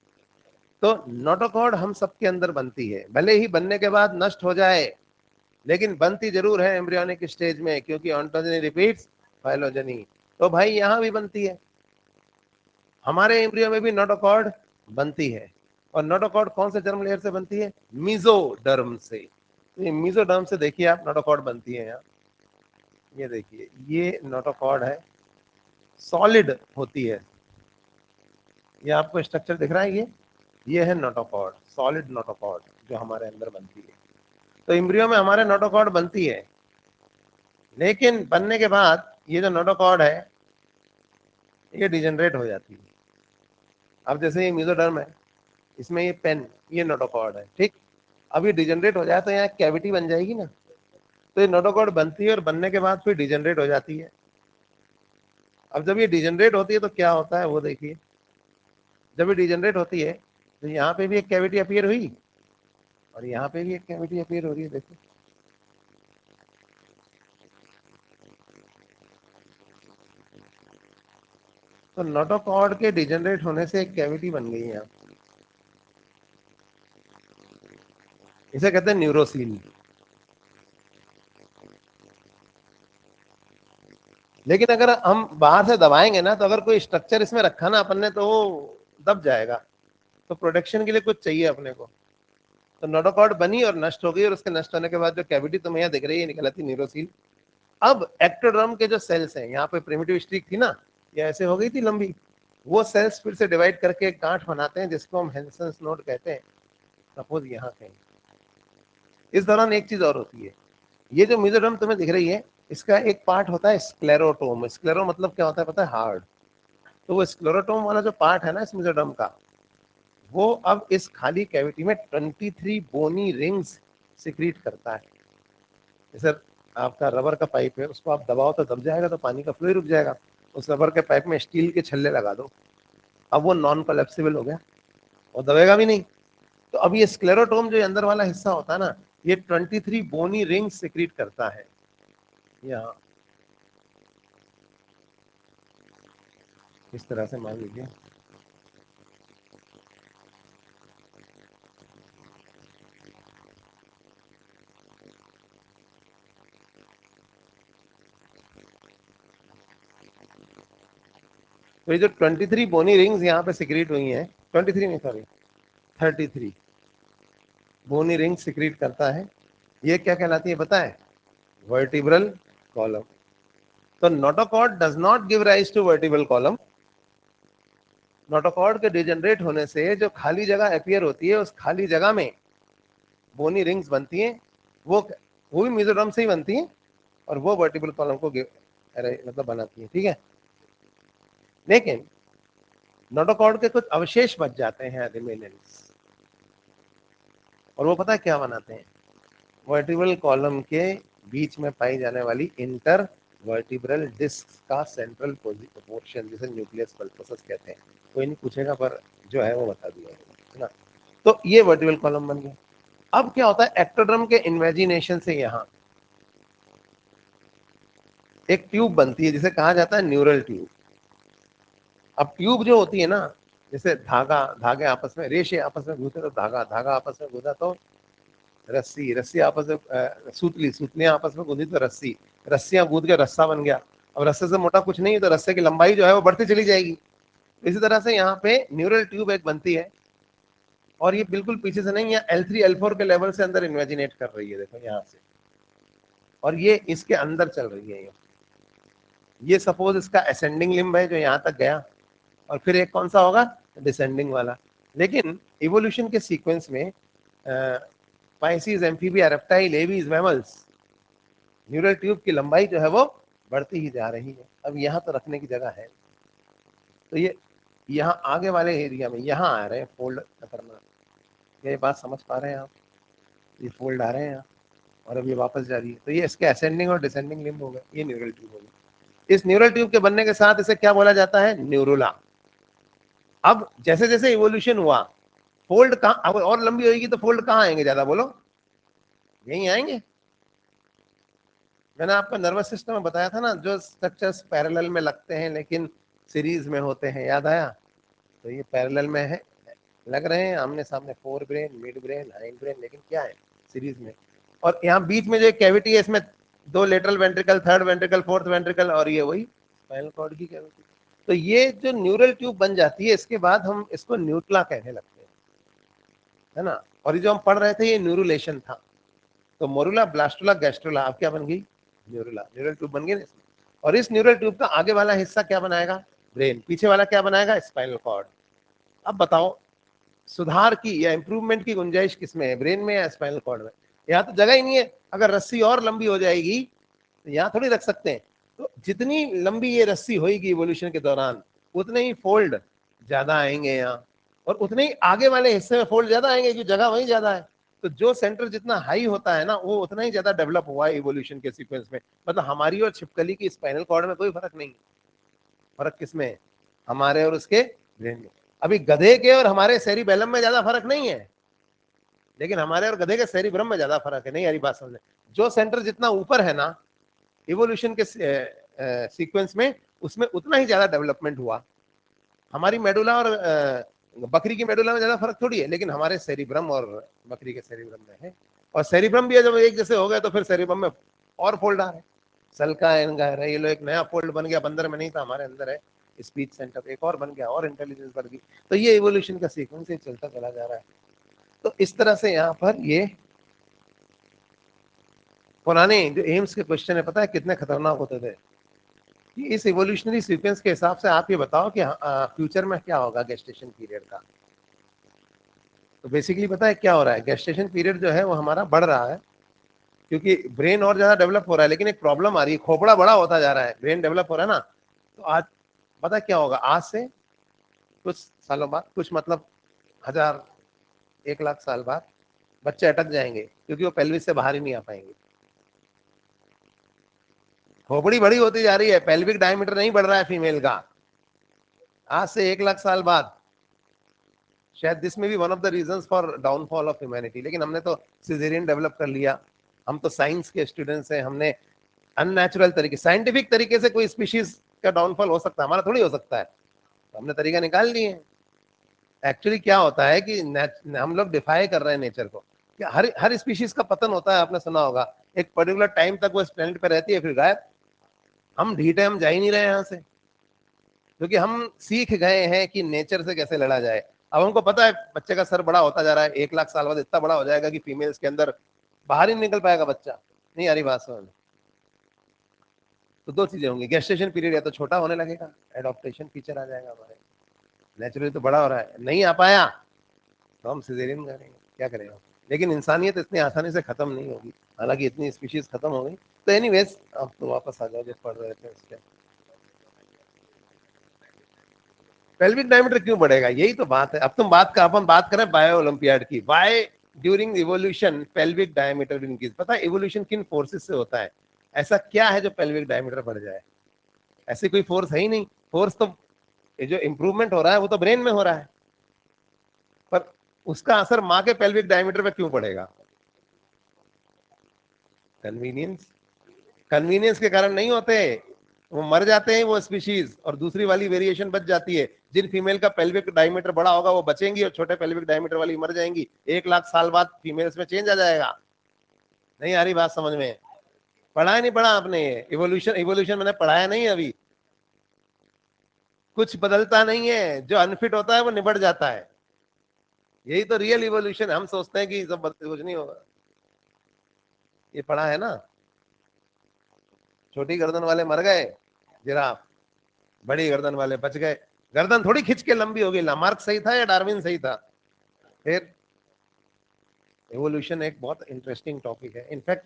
तो नोटोकॉर्ड हम सबके अंदर बनती है, भले ही बनने के बाद नष्ट हो जाए, लेकिन बनती जरूर है एम्ब्रियोनिक स्टेज में, क्योंकि ऑन्टोजेनी रिपीट्स फाइलोजेनी। तो भाई यहाँ भी बनती है, हमारे एम्ब्रियो में भी नोटोकॉर्ड बनती है। और नोटोकॉर्ड कौन से जर्म लेयर से बनती है? मीजोडर्म से। तो ये मीजोडर्म से देखिए आप नोटोकॉर्ड बनती है यहाँ। ये देखिए, ये नोटोकॉर्ड है, सॉलिड होती है। ये आपको स्ट्रक्चर दिख रहा है, ये है नोटोकॉर्ड, सॉलिड नोटोकॉर्ड जो हमारे अंदर बनती है। तो एम्ब्रियो में हमारे नोटोकॉर्ड बनती है, लेकिन बनने के बाद ये जो नोटोकॉर्ड है ये डिजेनरेट हो जाती है। अब जैसे ये मेसोडर्म है, इसमें ये पेन, ये नोटोकॉर्ड है, ठीक? अब ये डिजेनरेट हो जाए तो यहाँ कैविटी बन जाएगी ना, तो ये नोटोकॉर्ड बनती है और बनने के बाद फिर डिजेनरेट हो जाती है। अब जब ये डिजेनरेट होती है तो क्या होता है वो देखिए। जब ये डिजेनरेट होती है तो यहाँ पे भी एक कैविटी अपीयर हुई और यहाँ पे भी एक कैविटी अपीयर हो रही है, देखिए। तो नोटोकॉर्ड के डिजेनरेट होने से एक कैविटी बन गई है यहाँ, इसे कहते हैं न्यूरोसील। लेकिन अगर हम बाहर से दबाएंगे ना, तो अगर कोई स्ट्रक्चर इसमें रखा ना अपन ने, तो वो दब जाएगा। तो प्रोटेक्शन के लिए कुछ चाहिए अपने को। तो नोटोकॉर्ड बनी और नष्ट हो गई, और उसके नष्ट होने के बाद जो कैविटी तुम्हें यहाँ दिख रही है निकल आती न्यूरोसील। अब एक्टोडर्म के जो सेल्स हैं, यहाँ पे प्रिमिटिव स्ट्रिक थी ना, ये ऐसे हो गई थी लंबी, वो सेल्स फिर से डिवाइड करके एक गांठ बनाते हैं जिसको हम हेंसन्स नोड कहते हैं। सपोज यहाँ कहीं। इस दौरान एक चीज और होती है, ये जो मेसोडर्म तुम्हें दिख रही है, इसका एक पार्ट होता है स्क्लेरोटोम। स्क्लेरो मतलब क्या होता है पता है? हार्ड। तो वो स्क्लेरोटोम वाला जो पार्ट है ना इस मेसोडर्म का, वो अब इस खाली कैविटी में 23 बोनी रिंग्स सिक्रीट करता है। जैसे आपका रबर का पाइप है, उसको आप दबाओ तो दब जाएगा, तो पानी का फ्लो ही रुक जाएगा। उस रबर के पाइप में स्टील के छल्ले लगा दो, अब वो नॉन कोलैप्सिबल हो गया, वो दबेगा भी नहीं। तो अब ये स्क्लेरोटोम जो अंदर वाला हिस्सा होता है ना, ये 23 बोनी रिंग सिक्रीट करता है यहाँ, इस तरह से मान लीजिए। तो ये जो 23 बोनी रिंग्स यहाँ पे सिक्रीट हुई हैं, 23 नहीं सॉरी 33 बोनी रिंग सिक्रीट करता है, ये क्या कहलाती है पता है? Vertebral column. तो notochord does not give rise to vertebral column. Notochord के डिजेनरेट होने से जो खाली जगह अपीयर होती है, उस खाली जगह में बोनी रिंग्स बनती हैं, वो भी मेसोडर्म से ही बनती हैं, और वो वर्टिब्रल कॉलम को मतलब बनाती है, ठीक है? लेकिन नोटोकॉर्ड के कुछ अवशेष बच जाते हैं, रिमेनेंट्स, और वो पता है क्या बनाते हैं? वर्टिब्रल कॉलम के बीच में पाई जाने वाली इंटर वर्टिब्रल डिस्क का सेंट्रल पोर्शन, जिसे न्यूक्लियस पल्पोसस कहते हैं। कोई नहीं पूछेगा पर जो है वो बता दिया है ना। तो ये वर्टिब्रल कॉलम बन गया। अब क्या होता है, एक्टोड्रम के इन्वेजिनेशन से यहाँ एक ट्यूब बनती है जिसे कहा जाता है न्यूरल ट्यूब। अब ट्यूब जो होती है ना, जैसे धागे आपस में, रेशे आपस में घूते तो धागा आपस में घूता तो रस्सी आपस में सुतलियां आपस में गूंदी तो रस्सियां गूंद के रस्सा बन गया। अब रस्से से मोटा कुछ नहीं है तो रस्से की लंबाई जो है वो बढ़ती चली जाएगी। इसी तरह से यहाँ पे न्यूरल ट्यूब एक बनती है, और ये बिल्कुल पीछे से नहीं, यहाँ L3 L4 के लेवल से अंदर इन्वेजिनेट कर रही है, देखो यहाँ से, और ये इसके अंदर चल रही है। ये सपोज इसका असेंडिंग लिम्ब है जो यहाँ तक गया, और फिर एक कौन सा होगा, डिसेंडिंग वाला। लेकिन इवोल्यूशन के सीक्वेंस में Pisces, amphibia, reptile, aves, mammals, neural tube की लंबाई जो है वो बढ़ती ही जा रही है। अब यहाँ तो रखने की जगह है, तो ये यहाँ आगे वाले एरिया में यहाँ आ रहे हैं फोल्ड खतरनाक। ये बात समझ पा रहे हैं आप, ये फोल्ड आ रहे हैं यहाँ, और अब ये वापस जा रही है, तो ये इसके असेंडिंग और डिसेंडिंग लिम्ब हो गए, ये न्यूरल ट्यूब हो गई। इस न्यूरल ट्यूब के बनने के साथ इसे क्या बोला जाता है, न्यूरुला। अब जैसे जैसे इवोल्यूशन हुआ, फोल्ड कहाँ और लंबी होगी तो फोल्ड कहाँ आएंगे ज्यादा, बोलो, यही आएंगे। मैंने आपको नर्वस सिस्टम में बताया था ना, जो स्ट्रक्चर्स पैरेलल में लगते हैं लेकिन सीरीज में होते हैं, याद आया। तो ये पैरेलल में है, लग रहे हैं आमने सामने, fore brain, mid brain, hind brain, लेकिन क्या है, सीरीज में। और यहाँ बीच में जो कैविटी है, इसमें 2 lateral ventricle, 3rd ventricle, 4th ventricle, और ये वही स्पाइनल कॉर्ड की कैविटी। तो ये जो न्यूरल ट्यूब बन जाती है, इसके बाद हम इसको न्यूक्ला कहने लगते हैं, है ना। और ये जो हम पढ़ रहे थे ये न्यूरुलेशन था। तो मोरुला, ब्लास्टुला, गैस्ट्रुला, अब क्या बन गई, न्यूरुला, न्यूरल ट्यूब बन गई ना इसमें। और इस न्यूरल ट्यूब का आगे वाला हिस्सा क्या बनाएगा, ब्रेन, पीछे वाला क्या बनाएगा, स्पाइनल कॉर्ड। अब बताओ सुधार की या इंप्रूवमेंट की गुंजाइश किसमें है, ब्रेन में या स्पाइनल कॉर्ड में। यहाँ तो जगह ही नहीं है, अगर रस्सी और लंबी हो जाएगी तो यहाँ थोड़ी रख सकते हैं। तो जितनी लंबी ये रस्सी होगी इवोल्यूशन के दौरान, उतने ही फोल्ड ज्यादा आएंगे यहाँ, और उतने ही आगे वाले हिस्से में फोल्ड ज्यादा आएंगे क्योंकि जगह वही ज्यादा है। तो जो सेंटर जितना हाई होता है ना, वो उतना ही ज्यादा डेवलप हुआ है इवोल्यूशन के सीक्वेंस में। मतलब हमारी और छिपकली की स्पाइनल कॉर्ड में कोई फर्क नहीं, फर्क किसमें है, हमारे और उसके ब्रेन में। अभी गधे के और हमारे सेरिबेलम में ज्यादा फर्क नहीं है, लेकिन हमारे और गधे के सेरिब्रम में ज्यादा फर्क है। नहीं यारी बात समझे, जो सेंटर जितना ऊपर है ना इवोल्यूशन के सीक्वेंस में, उसमें उतना ही ज्यादा डेवलपमेंट हुआ। हमारी मेडुला और बकरी की मेडुला में ज्यादा फर्क थोड़ी है, लेकिन हमारे सेरिब्रम और बकरी के सेरिब्रम में है। और सेरिब्रम भी जब एक जैसे हो गए तो फिर सेरिब्रम में और फोल्ड आ रहे, सल्का इनका है, ये लो एक नया फोल्ड बन गया, बंदर में नहीं था, हमारे अंदर है। स्पीच सेंटर एक और बन गया, और इंटेलिजेंस बढ़ गई। तो ये इवोल्यूशन का सीक्वेंस चलता चला जा रहा है। तो इस तरह से यहाँ पर ये पुराने जो एम्स के क्वेश्चन है, पता है कितने खतरनाक होते थे। कि इस इवोल्यूशनरी सीक्वेंस के हिसाब से आप ये बताओ कि फ्यूचर में क्या होगा गेस्टेशन पीरियड का। तो बेसिकली पता है क्या हो रहा है, गेस्टेशन पीरियड जो है वो हमारा बढ़ रहा है, क्योंकि ब्रेन और ज्यादा डेवलप हो रहा है। लेकिन एक प्रॉब्लम आ रही है, खोपड़ा बड़ा होता जा रहा है, ब्रेन डेवलप हो रहा है ना। तो आज पता है क्या होगा, आज से कुछ सालों बाद, कुछ मतलब 1000 1 लाख साल बाद बच्चे अटक जाएंगे, क्योंकि वो पेल्विस से बाहर ही नहीं आ पाएंगे। खोपड़ी बड़ी होती जा रही है, पेल्विक डायमीटर नहीं बढ़ रहा है फीमेल का। आज से 1 लाख साल बाद शायद दिस में भी one of the reasons for downfall of humanity. लेकिन हमने तो सिजेरियन डेवलप कर लिया, हम तो साइंस के स्टूडेंट्स हैं, हमने अननेचुरल तरीके, साइंटिफिक तरीके से कोई स्पीशीज का डाउनफॉल हो सकता है, हमारा थोड़ी हो सकता है, तो हमने तरीका निकाल लिए। एक्चुअली क्या होता है कि हम लोग डिफाई कर रहे हैं नेचर को, कि हर स्पीशीज का पतन होता है, आपने सुना होगा। एक पर्टिकुलर टाइम तक वो इस प्लेनेट पे रहती है, फिर गायब। हम ढीठे, हम जा ही नहीं रहे यहाँ से, क्योंकि हम सीख गए हैं कि नेचर से कैसे लड़ा जाए। अब हमको पता है बच्चे का सर बड़ा होता जा रहा है, 1 लाख साल बाद इतना बड़ा हो जाएगा कि फीमेल्स के अंदर बाहर ही निकल पाएगा बच्चा। नहीं आ रही बात समझ में। तो 2 चीजें होंगी, गेस्टेशन पीरियड या तो छोटा होने लगेगा, एडॉप्टेशन फीचर आ जाएगा हमारे, नेचुरली तो बड़ा हो रहा है, नहीं आ पाया तो हम सिजेरियन करेंगे, क्या करेगा। लेकिन इंसानियत इतनी आसानी से खत्म नहीं होगी, हालांकि इतनी स्पीशीज खत्म हो गई। तो एनीवेज आप तो वापस आ जाओ, जो पढ़ रहे थे उसके। पेल्विक डायमीटर क्यों बढ़ेगा, यही तो बात है। अब तुम बात का अपन बात करें बायो ओलंपियाड की, why during evolution pelvic diameter increase. पता है इवोल्यूशन किन फोर्सेस से होता है? ऐसा क्या है जो पेल्विक डायमीटर बढ़ जाए? ऐसी कोई फोर्स है ही नहीं। फोर्स तो ये जो इंप्रूवमेंट हो रहा है वो तो ब्रेन में हो रहा है, पर उसका असर माँ के पेल्विक डायमीटर पे क्यों पड़ेगा? कन्वीनियंस। कन्वीनियंस के कारण नहीं होते, वो मर जाते हैं वो स्पीशीज, और दूसरी वाली वेरिएशन बच जाती है। जिन फीमेल का पेल्विक डायमीटर बड़ा होगा वो बचेंगी, और छोटे पेल्विक डायमीटर वाली मर जाएंगी। 1 लाख साल बाद फीमेल्स में चेंज आ जाएगा। नहीं आ रही बात समझ में? पढ़ा है नहीं पढ़ा आपने? इवोल्यूशन, इवोल्यूशन मैंने पढ़ाया नहीं अभी। कुछ बदलता नहीं है, जो अनफिट होता है वो निबट जाता है। यही तो रियल इवोल्यूशन। हम सोचते हैं कि सब कुछ नहीं होगा। ये पढ़ा है ना? छोटी गर्दन वाले मर गए, जिराफ। बड़ी गर्दन वाले बच गए। गर्दन थोड़ी खिंच के लंबी होगी। लामार्क सही था या डार्विन सही था? फिर एवोल्यूशन एक बहुत इंटरेस्टिंग टॉपिक है, in fact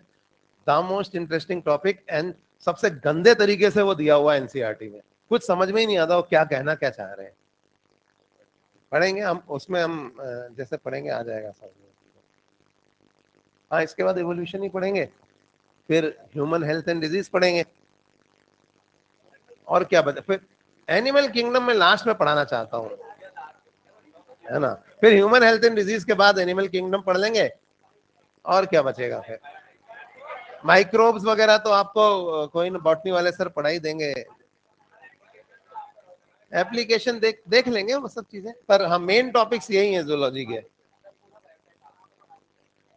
the most interesting topic, and सबसे गंदे तरीके से वो दिया हुआ है एनसीईआरटी में। कुछ समझ में ही नहीं आता वो क्या कहना क्या चाह रहे हैं। पढ़ेंगे हम उसमें, हम जैसे पढ़ेंगे आ जाएगा समझ में। हाँ, इसके बाद एवोल्यूशन ही पढ़ेंगे, फिर ह्यूमन हेल्थ एंड डिजीज पढ़ेंगे, और क्या बता। फिर एनिमल किंगडम में लास्ट में पढ़ाना चाहता हूँ, है ना? फिर ह्यूमन हेल्थ एंड डिजीज के बाद एनिमल किंगडम पढ़ लेंगे, और क्या बचेगा फिर? माइक्रोब्स वगैरह तो आपको कोई ना बॉटनी वाले सर पढ़ाई देंगे। एप्लीकेशन देख देख लेंगे वो सब चीजें, पर हम मेन टॉपिक्स यही हैं जूलॉजी के।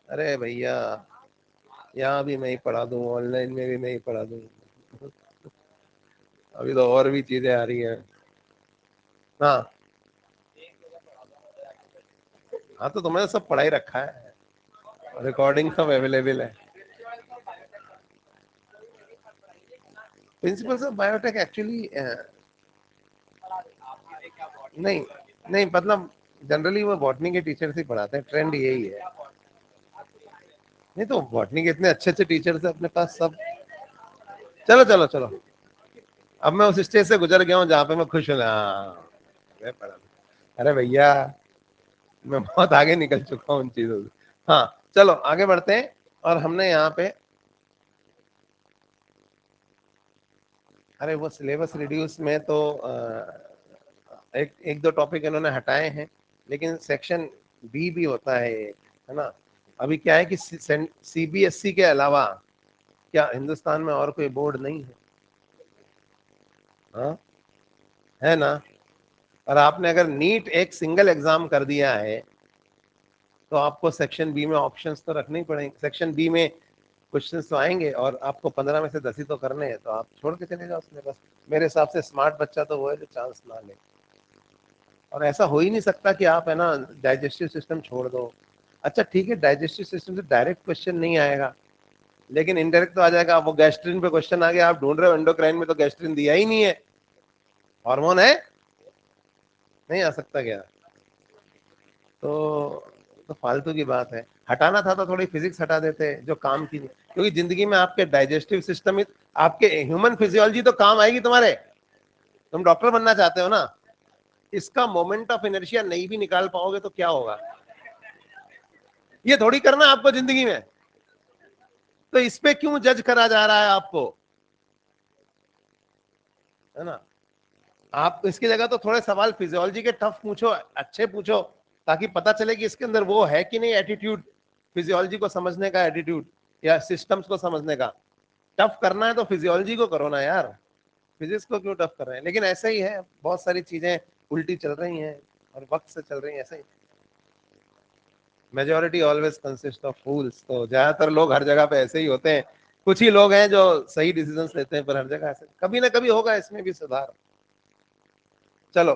अरे भैया, यहाँ भी मैं ही पढ़ा दूं, ऑनलाइन में भी मैं ही पढ़ा दूं। अभी तो और भी चीजें आ रही हैं। हाँ हाँ, तो तुमने सब पढ़ाई रखा है, रिकॉर्डिंग सब अवेलेबल है। प्रिंसिपल्स ऑफ बायोटेक एक्चुअली नहीं, नहीं मतलब जनरली वो बॉटनी के टीचर से पढ़ाते हैं, ट्रेंड यही है। नहीं तो बॉटनी के इतने अच्छे अच्छे टीचर्स है अपने पास सब। चलो चलो चलो, अब मैं उस स्टेज से गुजर गया हूँ जहाँ पे मैं खुश हूँ। हाँ, मैं पढ़ा। अरे भैया, मैं बहुत आगे निकल चुका हूँ उन चीजों से। हाँ, चलो आगे बढ़ते हैं। और हमने यहाँ पे, अरे वो सिलेबस रिड्यूस में तो एक एक दो टॉपिक इन्होंने हटाए हैं, लेकिन सेक्शन बी भी होता है, है ना? अभी क्या है कि सीबीएसई के अलावा क्या हिंदुस्तान में और कोई बोर्ड नहीं है? हाँ, है ना? और आपने अगर नीट एक सिंगल एग्जाम कर दिया है तो आपको सेक्शन बी में ऑप्शंस तो रखने ही पड़ेंगे। सेक्शन बी में क्वेश्चंस तो आएंगे, और आपको 15 में से 10 ही तो करने हैं, तो आप छोड़ के चले जाओ उसमें। बस मेरे हिसाब से स्मार्ट बच्चा तो वो है जो चांस ना ले। और ऐसा हो ही नहीं सकता कि आप, है ना, डाइजेस्टिव सिस्टम छोड़ दो। अच्छा ठीक है, डाइजेस्टिव सिस्टम से डायरेक्ट क्वेश्चन नहीं आएगा, लेकिन इनडायरेक्ट तो आ जाएगा। वो गैस्ट्रिन पे क्वेश्चन आ गया, आप ढूंढ रहे हो एंडोक्राइन में, तो गैस्ट्रिन दिया ही नहीं है, हार्मोन है, नहीं आ सकता क्या? तो फालतू की बात है। हटाना था तो थोड़ी फिजिक्स हटा देते जो काम की नहीं। क्योंकि जिंदगी में आपके डाइजेस्टिव सिस्टम, आपके ह्यूमन फिजियोलॉजी तो काम आएगी तुम्हारे। तुम डॉक्टर बनना चाहते हो ना, इसका मोमेंट ऑफ इनर्शिया नहीं भी निकाल पाओगे तो क्या होगा? ये थोड़ी करना आपको जिंदगी में। तो इस पे क्यों जज करा जा रहा है आपको, है ना? आप इसकी जगह तो थोड़े सवाल फिजियोलॉजी के टफ पूछो, अच्छे पूछो, ताकि पता चले कि इसके अंदर वो है कि नहीं एटीट्यूड, फिजियोलॉजी को समझने का एटीट्यूड, या सिस्टम्स को समझने का। टफ करना है तो फिजियोलॉजी को करो ना यार, फिजिक्स को क्यों टफ कर रहे हैं? लेकिन ऐसा ही है, बहुत सारी चीजें उल्टी चल रही हैं और वक्त से चल रही हैं, ऐसा ही। मेजोरिटी ऑलवेज कंसिस्ट ऑफ फूल्स, तो ज्यादातर लोग हर जगह पे ऐसे ही होते हैं। कुछ ही लोग हैं जो सही डिसीजंस लेते हैं, पर हर जगह ऐसे कभी ना कभी होगा इसमें भी सुधार। चलो,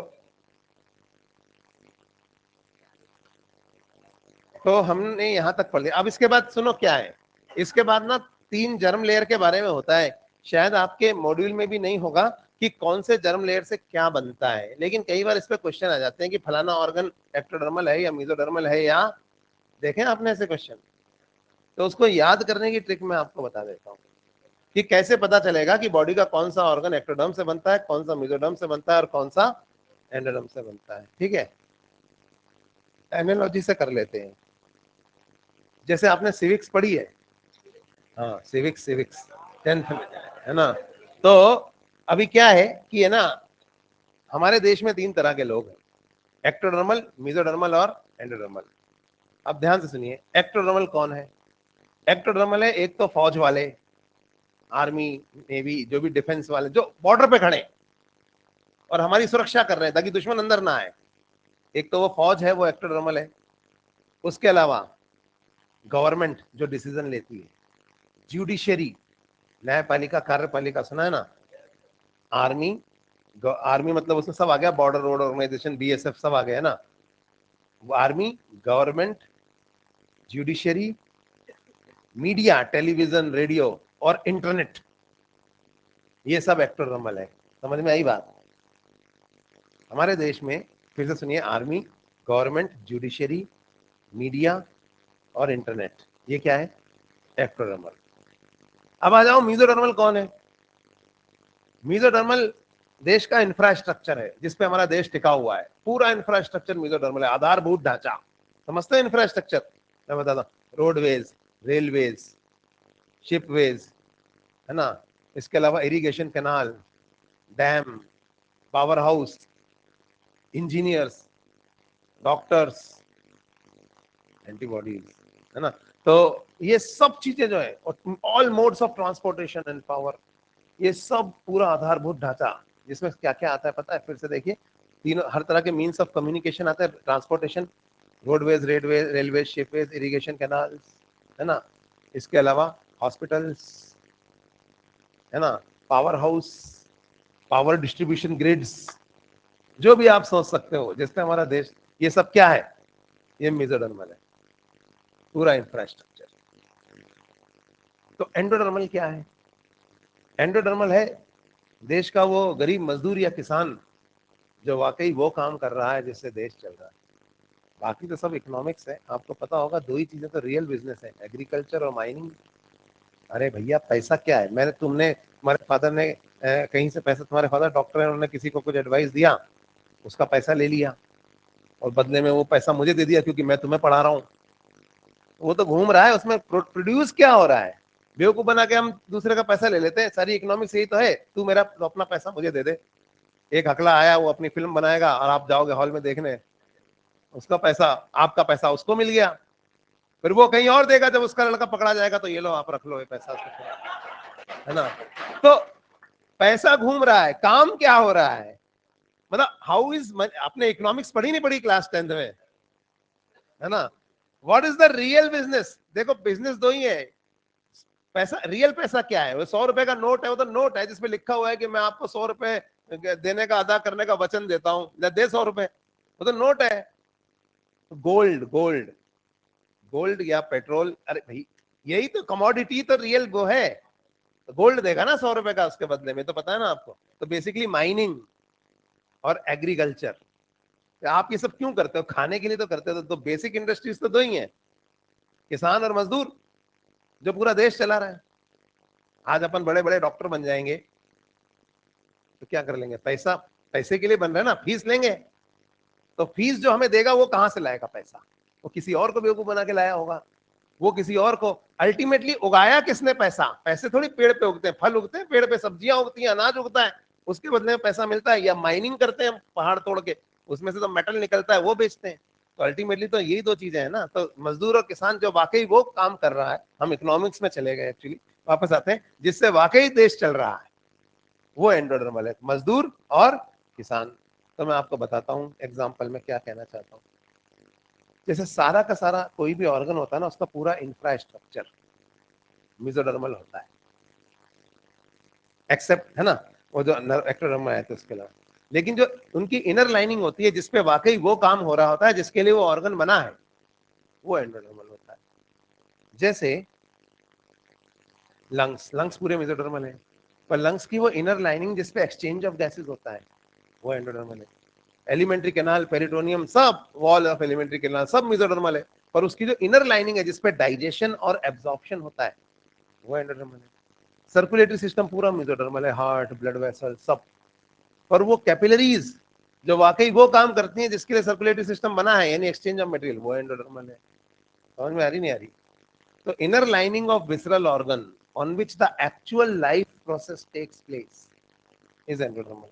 तो हमने यहाँ तक पढ़ लिया। अब इसके बाद सुनो क्या है। इसके बाद ना 3 जर्म लेयर के बारे में होता है। शायद आपके मॉड्यूल में भी नहीं होगा कि कौन से जर्म लेयर से क्या बनता है, लेकिन कई बार इस पे क्वेश्चन आ जाते हैं कि फलाना ऑर्गन एक्टोडर्मल है या मेसोडर्मल है, या देखें आपने ऐसे क्वेश्चन। तो उसको याद करने की ट्रिक मैं आपको बता देता हूँ कि कैसे पता चलेगा कि बॉडी का कौन सा ऑर्गन एक्टोडर्म से बनता है, कौन सा मेसोडर्म से बनता है, और कौन सा एंडोडर्म से बनता है। ठीक है, एनालॉजी से कर लेते हैं। जैसे आपने सिविक्स पढ़ी है, हाँ सिविक्स 10th में, है ना। तो अभी क्या है कि है ना, हमारे देश में 3 तरह के लोग हैं, एक्टोडर्मल, मेसोडर्मल और एंडोडर्मल। अब ध्यान से सुनिए, एक्टोडर्मल कौन है? एक्टोडर्मल है एक तो फौज वाले, आर्मी नेवी, जो भी डिफेंस वाले जो बॉर्डर पे खड़े और हमारी सुरक्षा कर रहे हैं ताकि दुश्मन अंदर ना आए, एक तो वो फौज है, वो एक्टोडर्मल है। उसके अलावा गवर्नमेंट जो डिसीजन लेती है, जुडिशरी, न्यायपालिका, कार्यपालिका, सुना है ना, आर्मी, आर्मी मतलब उसमें सब आ गया, बॉर्डर रोड ऑर्गेनाइजेशन, बीएसएफ सब आ गया है ना। Army, government, judiciary, media, television, radio और इंटरनेट, ये सब एक्टोडर्मल है। समझ में आई बात? हमारे देश में फिर से सुनिए, आर्मी, गवर्नमेंट, जुडिशरी, मीडिया और इंटरनेट, ये क्या है? एक्टोडर्मल। अब आ जाओ मीजोडर्मल कौन है? मीजोडर्मल देश का इंफ्रास्ट्रक्चर है, जिसपे हमारा देश टिका हुआ है, पूरा इंफ्रास्ट्रक्चर मीजोडर्मल है, आधारभूत ढांचा। समझते हैं इंफ्रास्ट्रक्चर? मैं बताता हूँ, रोडवेज, रेलवेज, शिपवेज, है ना, इसके अलावा irrigation canal, dam, power house, engineers, doctors, antibodies, है ना। तो ये सब चीजें जो है, all modes of transportation and power, ये सब पूरा आधारभूत ढांचा, जिसमें क्या क्या आता है पता है? फिर से देखिए, तीनों हर तरह के मीन्स ऑफ कम्युनिकेशन आता है, transportation, roadways, railways, shipways, irrigation canals, है ना। इसके अलावा हॉस्पिटल्स, है ना, power house, power distribution grids, जो भी आप सोच सकते हो जिसमें हमारा देश, ये सब क्या है? ये मेसोडर्मल है, पूरा इंफ्रास्ट्रक्चर। तो एंडोडर्मल क्या है? एंडोडर्मल है देश का वो गरीब मजदूर या किसान जो वाकई वो काम कर रहा है जिससे देश चल रहा है। बाकी तो सब इकोनॉमिक्स है। आपको पता होगा, 2 ही चीजें तो रियल बिजनेस है, एग्रीकल्चर और माइनिंग। अरे भैया, पैसा क्या है? मैंने तुमने तुम्हारे फादर ने कहीं से पैसा, तुम्हारे फादर डॉक्टर है, उन्होंने किसी को कुछ एडवाइस दिया, उसका पैसा ले लिया और बदले में वो पैसा मुझे दे दिया क्योंकि मैं तुम्हें पढ़ा रहा हूँ। वो तो घूम रहा है, उसमें प्रोड्यूस क्या हो रहा है? बेवकूफ बना के हम दूसरे का पैसा ले लेते हैं। सारी इकोनॉमिक्स यही तो है, तू मेरा तो अपना पैसा मुझे दे दे। एक हकला आया, वो अपनी फिल्म बनाएगा और आप जाओगे हॉल में देखने, उसका पैसा, आपका पैसा उसको मिल गया, फिर वो कहीं और देगा, जब उसका लड़का पकड़ा जाएगा तो ये लो आप रख लो ये पैसा, है ना। तो पैसा घूम रहा है, काम क्या हो रहा है? मतलब हाउ इज, आपने इकोनॉमिक्स पढ़ी नहीं पढ़ी क्लास 10th में, है ना। What is the real business? देखो बिजनेस 2 ही है। पैसा, रियल पैसा क्या है? वो 100 रुपए का नोट है, वो तो नोट है जिसमें लिखा हुआ है कि मैं आपको 100 रुपए देने का, अदा करने का वचन देता हूं, दे 100 रुपए, वो तो नोट है। गोल्ड, गोल्ड या पेट्रोल, अरे भाई यही तो कमोडिटी, तो रियल वो है। तो गोल्ड देगा ना 100 रुपए का उसके बदले में, तो पता है ना आपको। तो बेसिकली माइनिंग और एग्रीकल्चर। आप ये सब क्यों करते हो? खाने के लिए तो करते हो। तो बेसिक इंडस्ट्रीज तो 2 ही है, किसान और मजदूर, जो पूरा देश चला रहा है। आज अपन बड़े बड़े डॉक्टर बन जाएंगे तो क्या कर लेंगे? पैसा, पैसे के लिए बन रहे हैं ना, फीस लेंगे। तो फीस जो हमें देगा वो कहां से लाएगा पैसा? वो किसी और को बेवकूफ बना के लाया होगा। वो किसी और को, अल्टीमेटली उगाया किसने पैसा? पैसे थोड़ी पेड़ पे उगते हैं, फल उगते हैं पेड़ पे, सब्जियां उगती हैं, अनाज उगता है, उसके बदले में पैसा मिलता है। या माइनिंग करते हैं पहाड़ तोड़ के, उसमें से तो मेटल निकलता है, वो बेचते हैं। तो अल्टीमेटली तो यही 2 चीजें हैं ना। तो मजदूर और किसान जो वाकई वो काम कर रहा है, हम इकोनॉमिक्स में चले गए एक्चुअली, वापस आते हैं, जिससे वाकई देश चल रहा है, वो एंडोडर्मल है, मजदूर और किसान। तो मैं आपको बताता हूं एग्जाम्पल में क्या कहना चाहता हूं। जैसे सारा का सारा कोई भी ऑर्गन होता है ना, उसका पूरा इंफ्रास्ट्रक्चर मेसोडर्मल होता है, एक्सेप्ट, है ना, वो जो एक्टोडर्मल है तो उसके अलावा। लेकिन जो उनकी इनर लाइनिंग होती है, जिसपे वाकई वो काम हो रहा होता है जिसके लिए वो ऑर्गन बना है, वो एंडोडर्मल होता है। जैसे लंग्स पूरे मेसोडर्मल है, पर लंग्स की वो इनर लाइनिंग जिसपे एक्सचेंज ऑफ गैसेस होता है, वो एंडोडर्मल है। एलिमेंट्री कैनाल, पेरिटोनियम, सब वॉल ऑफ एलिमेंट्री कैनाल सब मेसोडर्मल है, पर उसकी जो इनर लाइनिंग है जिसपे डाइजेशन और एब्जॉर्प्शन होता है, वो एंडोडर्मल है। सर्कुलेटरी सिस्टम पूरा मेसोडर्मल है, हार्ट, ब्लड वेसल सब। पर वो कैपिलरीज जो वाकई वो काम करती हैं जिसके लिए सर्कुलेटरी सिस्टम बना है, यानी एक्सचेंज ऑफ मटेरियल, वो एंडोडर्मल है। समझ में आ रही नहीं आ रही? तो inner lining of visceral organ on which the actual life process takes place is endodermal.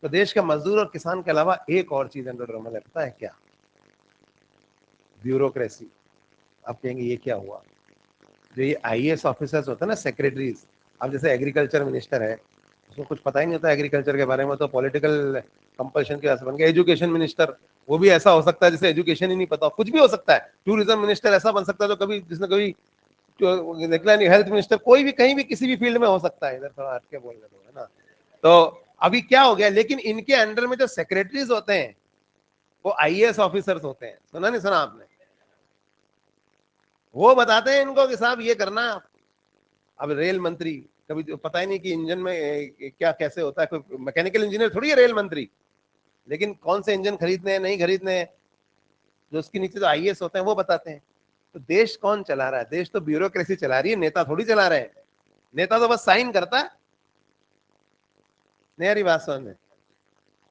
तो देश के मजदूर और किसान के अलावा एक और चीज एंडोडर्मल है, पता है क्या? ब्यूरोक्रेसी। आप कहेंगे ये क्या हुआ? जो ये आईएएस ऑफिसर्स होते हैं ना, सेक्रेटरीज, अब जैसे एग्रीकल्चर मिनिस्टर है, उसको कुछ पता ही नहीं होता एग्रीकल्चर के बारे में, तो पॉलिटिकल कंपल्शन के बन गया। एजुकेशन मिनिस्टर, वो भी ऐसा हो सकता है जिसे एजुकेशन ही नहीं पता, कुछ भी हो सकता है। टूरिज्म मिनिस्टर ऐसा बन सकता है जो कभी जिसने कभी देखला नहीं। हेल्थ मिनिस्टर, कोई भी कहीं भी किसी भी फील्ड में हो सकता है। इधर थोड़ा हट के बोल रहे है ना। तो अभी क्या हो गया, लेकिन इनके अंडर में जो सेक्रेटरीज होते हैं वो आईएएस ऑफिसर्स होते हैं। सुना नहीं सुना आपने? वो बताते हैं इनको कि साहब ये करना। अब रेल मंत्री, कभी तो पता ही नहीं कि इंजन में क्या कैसे होता है, कोई मैकेनिकल इंजीनियर थोड़ी है रेल मंत्री, लेकिन कौन से इंजन खरीदने हैं नहीं खरीदने हैं, जो उसके नीचे जो आईएएस होते हैं वो बताते हैं। तो देश कौन चला रहा है? देश तो ब्यूरोक्रेसी चला रही है, नेता थोड़ी चला रहे हैं। नेता तो बस साइन करता है। नहीं, बात समझ में?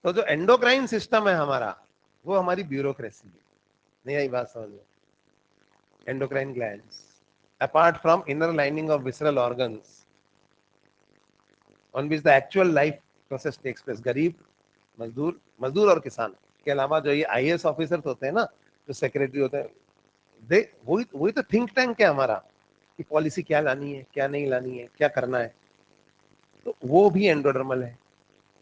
तो जो एंडोक्राइन सिस्टम है हमारा, वो हमारी ब्यूरोक्रेसी है। नहीं आई बात समझ में? Endocrine glands apart from inner lining of visceral organs on which the actual life process takes place। गरीब, मजदूर और किसान के अलावा जो ये आईएएस ऑफिसर्स होते हैं ना, जो सेक्रेटरी होते हैं, दे वही तो थिंक टैंक है हमारा, कि पॉलिसी क्या लानी है, क्या नहीं लानी है, क्या करना है। तो वो भी एंडोडर्मल है।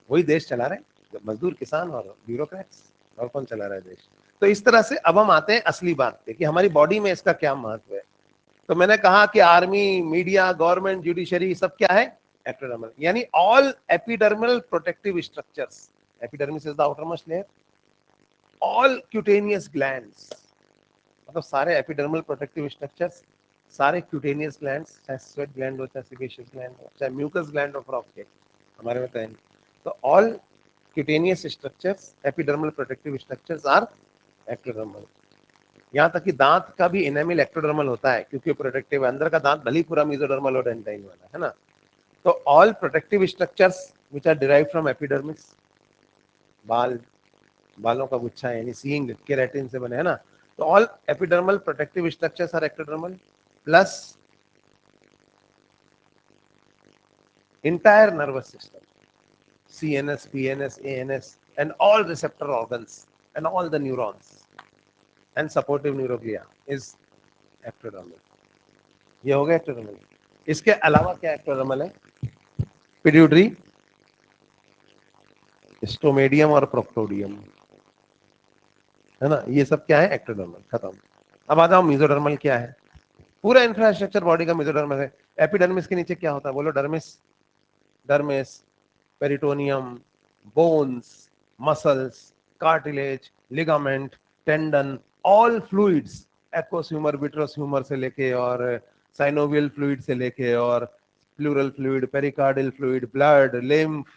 वही देश चला रहे हैं, मजदूर, किसान और ब्यूरोक्रेट्स। और कौन चला रहा है देश? तो इस तरह से अब हम आते हैं असली बात पे कि हमारी बॉडी में इसका क्या महत्व है। तो मैंने कहा कि आर्मी, मीडिया, गवर्नमेंट, जुडिशरी, सब क्या है? एक्टोडर्मल, यानी all epidermal protective structures. Epidermis is the outermost layer. All cutaneous glands, मतलब सारे एपिडर्मल प्रोटेक्टिव स्ट्रक्चर्स, सारे क्यूटेनियस ग्लैंड्स, चाहे स्वेट ग्लैंड हो, चाहे सिबेशियस ग्लैंड हो, चाहे म्यूकस ग्लैंड ऑफ रॉक के, हमारे में तो है नहीं। तो all cutaneous structures, epidermal protective structures are ectodermal. यहाँ तक कि दांत का भी इनेमिल एक्टोडर्मल होता है, क्योंकि प्रोटेक्टिव है। अंदर का दांत भले ही पूरा मेसोडर्मल और डेंटाइन वाला है ना। तो all protective structures which are derived from epidermis, बालों का गुच्छा यानी सींग केराटिन से बने, है ना। तो all epidermal protective structures are ectodermal, plus entire nervous system, CNS, PNS, ANS, and all receptor organs and all the neurons and supportive neuroglia is ectodermal। ये हो गया ectodermal। इसके अलावा क्या ectodermal है? पिट्यूटरी, स्टोमेडियम और प्रोक्टोडियम, है ना। ये सब क्या है? ectodermal। खत्म। अब आ जाओ मेसोडर्मल क्या है। पूरा इंफ्रास्ट्रक्चर बॉडी का मेसोडर्मल है। एपिडर्मिस के नीचे क्या होता है? बोलो। Dermis, dermis, peritoneum, bones, muscles, cartilage, ligament, tendon, all fluids, aqueous humour, vitreous humour से लेके और साइनोवियल फ्लूइड से लेके और pleural fluid, pericardial fluid, blood, lymph,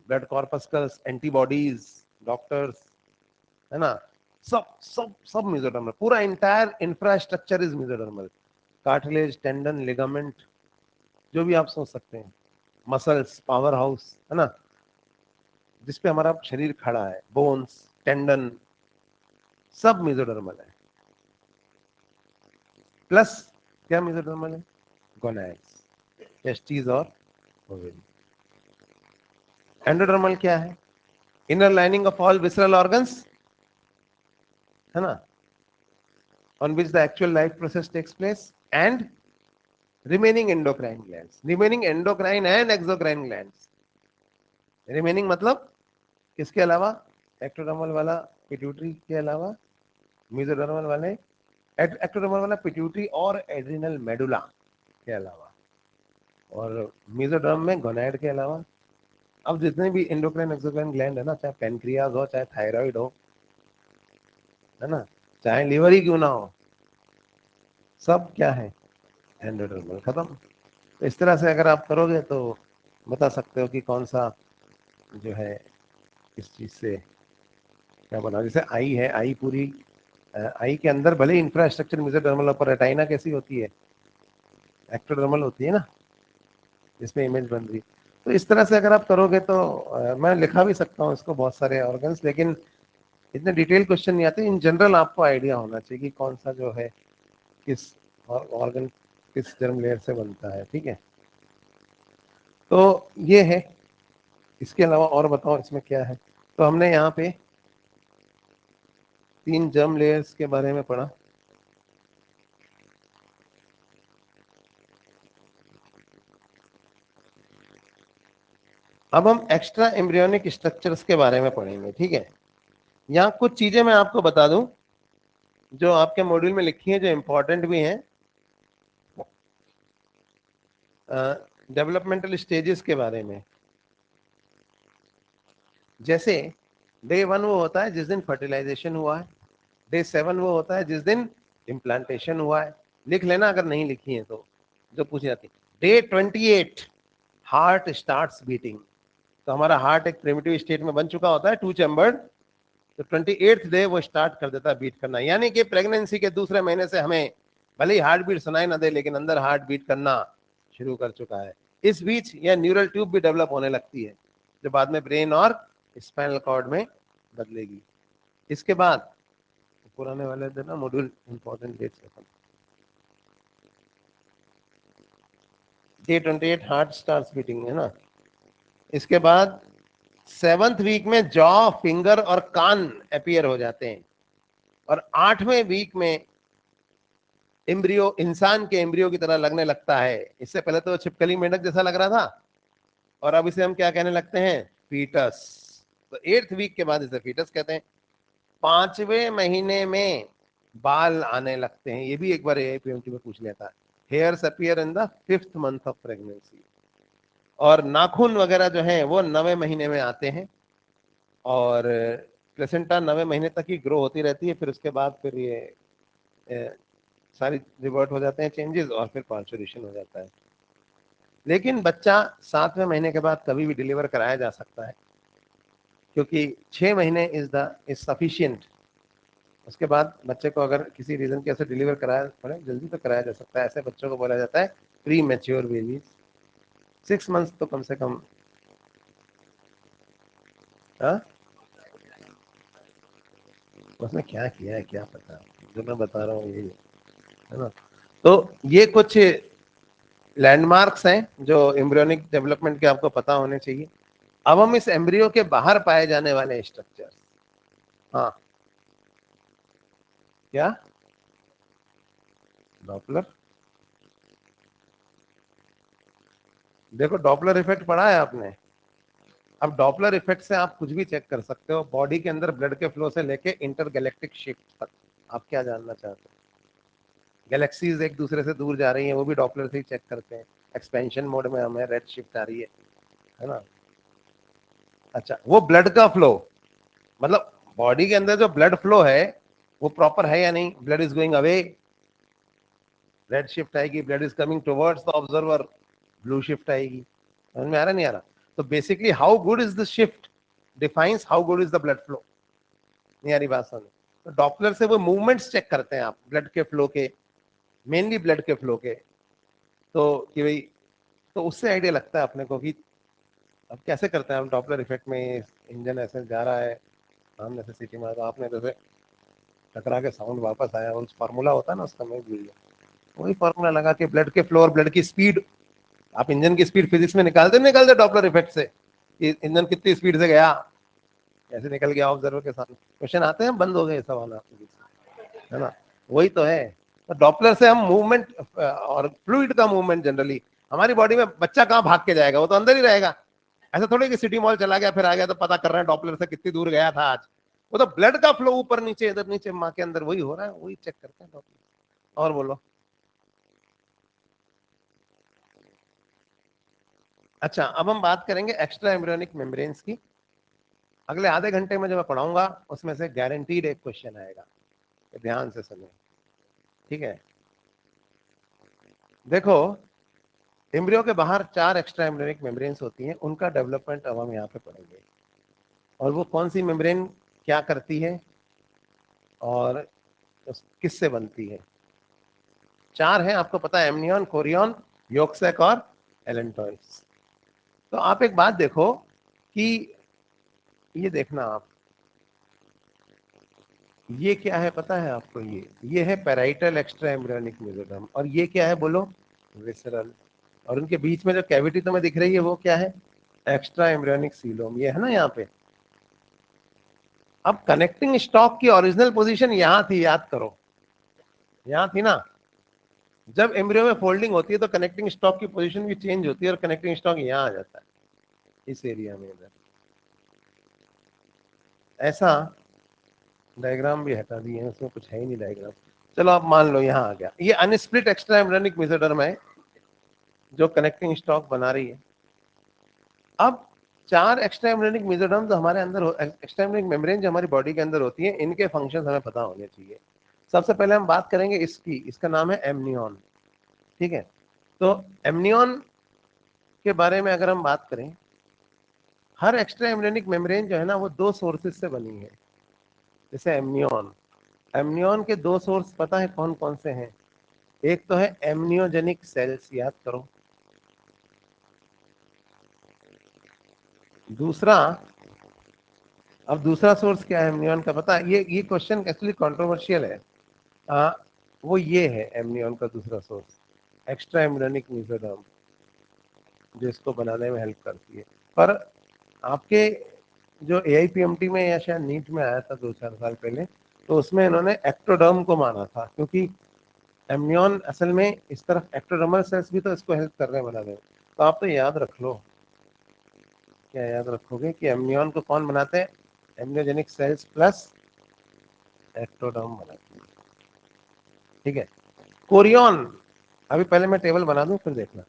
blood corpuscles, antibodies, doctors, है ना। सब सब सब मेसोडर्मल। पूरा entire infrastructure is mesodermal. Cartilage, tendon, ligament, जो भी आप सोच सकते हैं, मसल्स, पावर हाउस, है ना, जिसपे हमारा शरीर खड़ा है, बोन्स, टेंडन, सब मेसोडर्मल है। प्लस क्या मेसोडर्मल है? गोनैड्स, टेस्टिस और ओवरी। एंडोडर्मल क्या है? Inner lining of all visceral organs, है ना, on which the actual life process takes place, and remaining endocrine glands, remaining endocrine and exocrine glands। remaining मतलब किसके अलावा? एक्टोडर्मल वाला पिट्यूटरी के अलावा, मेसोडर्मल वाले, एक्टोडर्मल वाला पिट्यूटरी और एड्रिनल मेडुला के अलावा, और मेसोडर्म में गोनैड के अलावा। अब जितने भी एंडोक्राइन एक्सोक्राइन ग्लैंड है ना, चाहे पेनक्रियाज हो, चाहे थायराइड हो, है ना, चाहे लिवर ही क्यों ना हो, सब क्या है? एंडोडर्मल। खत्म। तो इस तरह से अगर आप करोगे तो बता सकते हो कि कौन सा जो है इस चीज से क्या बना। जैसे आई है, आई पूरी, आई के अंदर भले इंफ्रास्ट्रक्चर मेसोडर्मल, पर रेटाइना कैसी होती है? एक्टोडर्मल होती है ना, इसमें इमेज बन रही। तो इस तरह से अगर आप करोगे तो मैं लिखा भी सकता हूँ इसको बहुत सारे ऑर्गन्स, लेकिन इतने डिटेल क्वेश्चन नहीं आते, इन जनरल आपको आइडिया होना चाहिए कि कौन सा जो है किस ऑर्गन किस जर्म लेयर से बनता है। ठीक है, तो ये है। इसके अलावा और बताओ इसमें क्या है। तो हमने यहाँ पे 3 जर्म लेयर्स के बारे में पढ़ा। अब हम एक्स्ट्रा एम्ब्रियोनिक स्ट्रक्चर्स के बारे में पढ़ेंगे। ठीक है, यहाँ कुछ चीजें मैं आपको बता दूं जो आपके मॉड्यूल में लिखी हैं, जो इंपॉर्टेंट भी हैं। डेवलपमेंटल स्टेजेस के बारे में, जैसे डे 1 वो होता है जिस दिन फर्टिलाइजेशन हुआ है, डे 7 वो होता है जिस दिन इम्प्लांटेशन हुआ है। लिख लेना अगर नहीं लिखी है तो, जो पूछी जाती। डे 28 हार्ट स्टार्ट्स बीटिंग, तो हमारा हार्ट एक प्रिमिटिव स्टेट में बन चुका होता है, 2 चैम्बर्ड। तो 28th डे वो स्टार्ट कर देता है बीट करना, यानी कि प्रेगनेंसी के दूसरे महीने से हमें भले ही हार्ट बीट सुनाई ना दे, लेकिन अंदर हार्ट बीट करना शुरू कर चुका है। इस बीच यह न्यूरल ट्यूब भी डेवलप होने लगती है, जो बाद में ब्रेन और स्पाइनल कॉर्ड में बदलेगी। इसके बाद पुराने वाले देना module important dates. Day 28 heart starts beating है ना। इसके बाद 7th वीक में जॉ, फिंगर और कान अपीयर हो जाते हैं, और 8वें वीक में एम्ब्रियो इंसान के एम्ब्रियो की तरह लगने लगता है। इससे पहले तो छिपकली मेंढक जैसा लग रहा था, और अब इसे हम क्या कहने लगते हैं, फीटस। तो 8th वीक के बाद इसे फीटस कहते हैं। 5वें महीने में बाल आने लगते हैं, ये भी एक बार एपीएमटी में पूछ लिया था। Hairs appear in the 5th month of pregnancy. और नाखून वगैरह जो है वो 9वें महीने में आते हैं, और प्लेसेंटा 9वें महीने तक ही ग्रो होती रहती है। फिर उसके बाद फिर ये सारी रिवर्ट हो जाते हैं चेंजेस, और फिर पार्चुरेशन हो जाता है। लेकिन बच्चा 7वें महीने के बाद कभी भी डिलीवर कराया जा सकता है, क्योंकि 6 महीने इज सफिशियंट। उसके बाद बच्चे को अगर किसी रीजन के ऐसे डिलीवर कराया पड़े, जल्दी तो कराया जा सकता है। ऐसे बच्चों को बोला जाता है प्री मैच्योर बेबीज। 6 मंथ्स तो कम से कम। हाँ, उसने क्या किया है क्या पता, जो मैं बता रहा हूँ यही है ना। तो ये कुछ लैंडमार्क्स हैं जो एम्ब्रियोनिक डेवलपमेंट के आपको पता होने चाहिए। अब हम इस एम्ब्रियो के बाहर पाए जाने वाले स्ट्रक्चर। हाँ, क्या डॉपलर? देखो, डॉपलर इफेक्ट पढ़ा है आपने। अब डॉपलर इफेक्ट से आप कुछ भी चेक कर सकते हो, बॉडी के अंदर ब्लड के फ्लो से लेके इंटरगैलेक्टिक शिफ्ट तक। आप क्या जानना चाहते हो? गैलेक्सीज एक दूसरे से दूर जा रही हैं, वो भी डॉपलर से ही चेक करते हैं। एक्सपेंशन मोड में हमें रेड शिफ्ट आ रही है ना। अच्छा, वो ब्लड का फ्लो, मतलब बॉडी के अंदर जो ब्लड फ्लो है वो प्रॉपर है या नहीं। Blood is going away, red shift आएगी। Blood is coming towards the observer, blue shift आएगी। समझ में आ रहा नहीं आ रहा? तो basically how good is the shift defines how good is the blood flow. नहीं आ रही बात समझ? तो डॉपलर से वो मूवमेंट्स चेक करते हैं आप, ब्लड के फ्लो के, मेनली ब्लड के फ्लो के। तो कि भाई, तो उससे आइडिया लगता है अपने को कि अब कैसे करते हैं हम डॉपलर इफेक्ट में। इंजन ऐसे जा रहा है, सामने से सिटी मारा, तो आपने जैसे टकरा के साउंड वापस आया, उस फार्मूला होता है ना उसका, मैं भूल गया। वही फार्मूला लगा के ब्लड के फ्लो और ब्लड की स्पीड, आप इंजन की स्पीड फिजिक्स में निकालते डॉपलर इफेक्ट से, इंजन कितनी स्पीड से गया, कैसे निकल गया ऑब्जर्वर के सामने। क्वेश्चन आते हैं, बंद हो गए सवाल आपके, है ना। वही तो है। तो डॉपलर से हम मूवमेंट और फ्लूइड का मूवमेंट जनरली, हमारी बॉडी में बच्चा कहाँ भाग के जाएगा, वो तो अंदर ही रहेगा। ऐसा थोड़ी कि सिटी मॉल चला गया फिर आ गया तो पता कर रहे हैं डॉपलर से कितनी दूर गया था आज। वो तो ब्लड का फ्लो ऊपर नीचे इधर नीचे माँ के अंदर वही हो रहा है, वही चेक करते हैं डॉक्टर। और बोलो। अच्छा, अब हम बात करेंगे एक्स्ट्रा एम्ब्रियोनिक मेम्ब्रेन्स की। अगले आधे घंटे में जो मैं पढ़ाऊंगा उसमें से गारंटीड एक क्वेश्चन आएगा, तो ध्यान से सुनिए। ठीक है, देखो, एम्ब्रियो के बाहर 4 एक्स्ट्रा एम्ब्रियोनिक मेम्ब्रेन्स होती हैं, उनका डेवलपमेंट अब हम यहाँ पे पढ़ेंगे। और वो कौन सी मेम्ब्रेन क्या करती है और किससे बनती है। 4 हैं, आपको पता है, एमनियन, कोरियन, योक्सेक और एलेंटोइड्स। तो आप एक बात देखो कि ये देखना आप, ये क्या है पता है आपको? ये है पैराइटल एक्स्ट्रा एम्ब्रियोनिक मेसोडर्म, और ये क्या है बोलो? विसरल। और उनके बीच में जो कैविटी तुम्हें दिख रही है वो क्या है? Extra embryonic coelom. ये है ना यहाँ पे। अब कनेक्टिंग स्टॉक की ओरिजिनल पोजीशन यहाँ थी, याद करो, यहाँ थी ना। जब एम्ब्रियो में फोल्डिंग होती है तो कनेक्टिंग स्टॉक की पोजीशन भी चेंज होती है, और कनेक्टिंग स्टॉक यहाँ आ जाता है, इस एरिया में। इधर ऐसा डायग्राम भी हटा दिए हैं, उसमें कुछ है ही नहीं डायग्राम। चलो आप मान लो यहाँ आ गया। ये अनस्प्लिट एक्स्ट्रा एम्ब्रियोनिक मेसोडर्म है जो कनेक्टिंग स्टॉक बना रही है। अब 4 एक्स्ट्रा एम्ब्रियोनिक मेसोडर्म जो हमारे अंदर, एक्स्ट्रा एम्ब्रियोनिक मेम्ब्रेन जो हमारी बॉडी के अंदर होती है, इनके फंक्शंस हमें पता होने चाहिए। सबसे पहले हम बात करेंगे इसकी, इसका नाम है एमनियन। ठीक है, तो एमनियन के बारे में अगर हम बात करें, हर एक्स्ट्रा एम्ब्रियोनिक मेम्ब्रेन जो है ना वो 2 सोर्सेज से बनी है। जैसे एमनियन, एमनियन के 2 सोर्स पता है कौन कौन से हैं? एक तो है एमनियोजेनिक सेल्स, याद करो। दूसरा, अब दूसरा सोर्स क्या है एमनियन का पता है? ये क्वेश्चन एक्चुअली कंट्रोवर्शियल है। वो ये है एमनियन का दूसरा सोर्स, एक्स्ट्रा एम्ब्रियोनिक मेसोडर्म, जो इसको बनाने में हेल्प करती है। पर आपके जो AIPMT में या शायद नीट में आया था 2-4 साल पहले, तो उसमें इन्होंने एक्टोडर्म को माना था, क्योंकि एमनियन असल में इस तरफ एक्टोडर्मल सेल्स भी तो इसको हेल्प कर रहे हैं बनाने में। तो आप तो याद रख लो, क्या याद रखोगे कि एमनियन को कौन बनाते हैं? एमनियोजेनिक सेल्स प्लस एक्टोडर्म बनाते हैं। ठीक है, कोरियन, अभी पहले मैं टेबल बना दूं फिर देखना।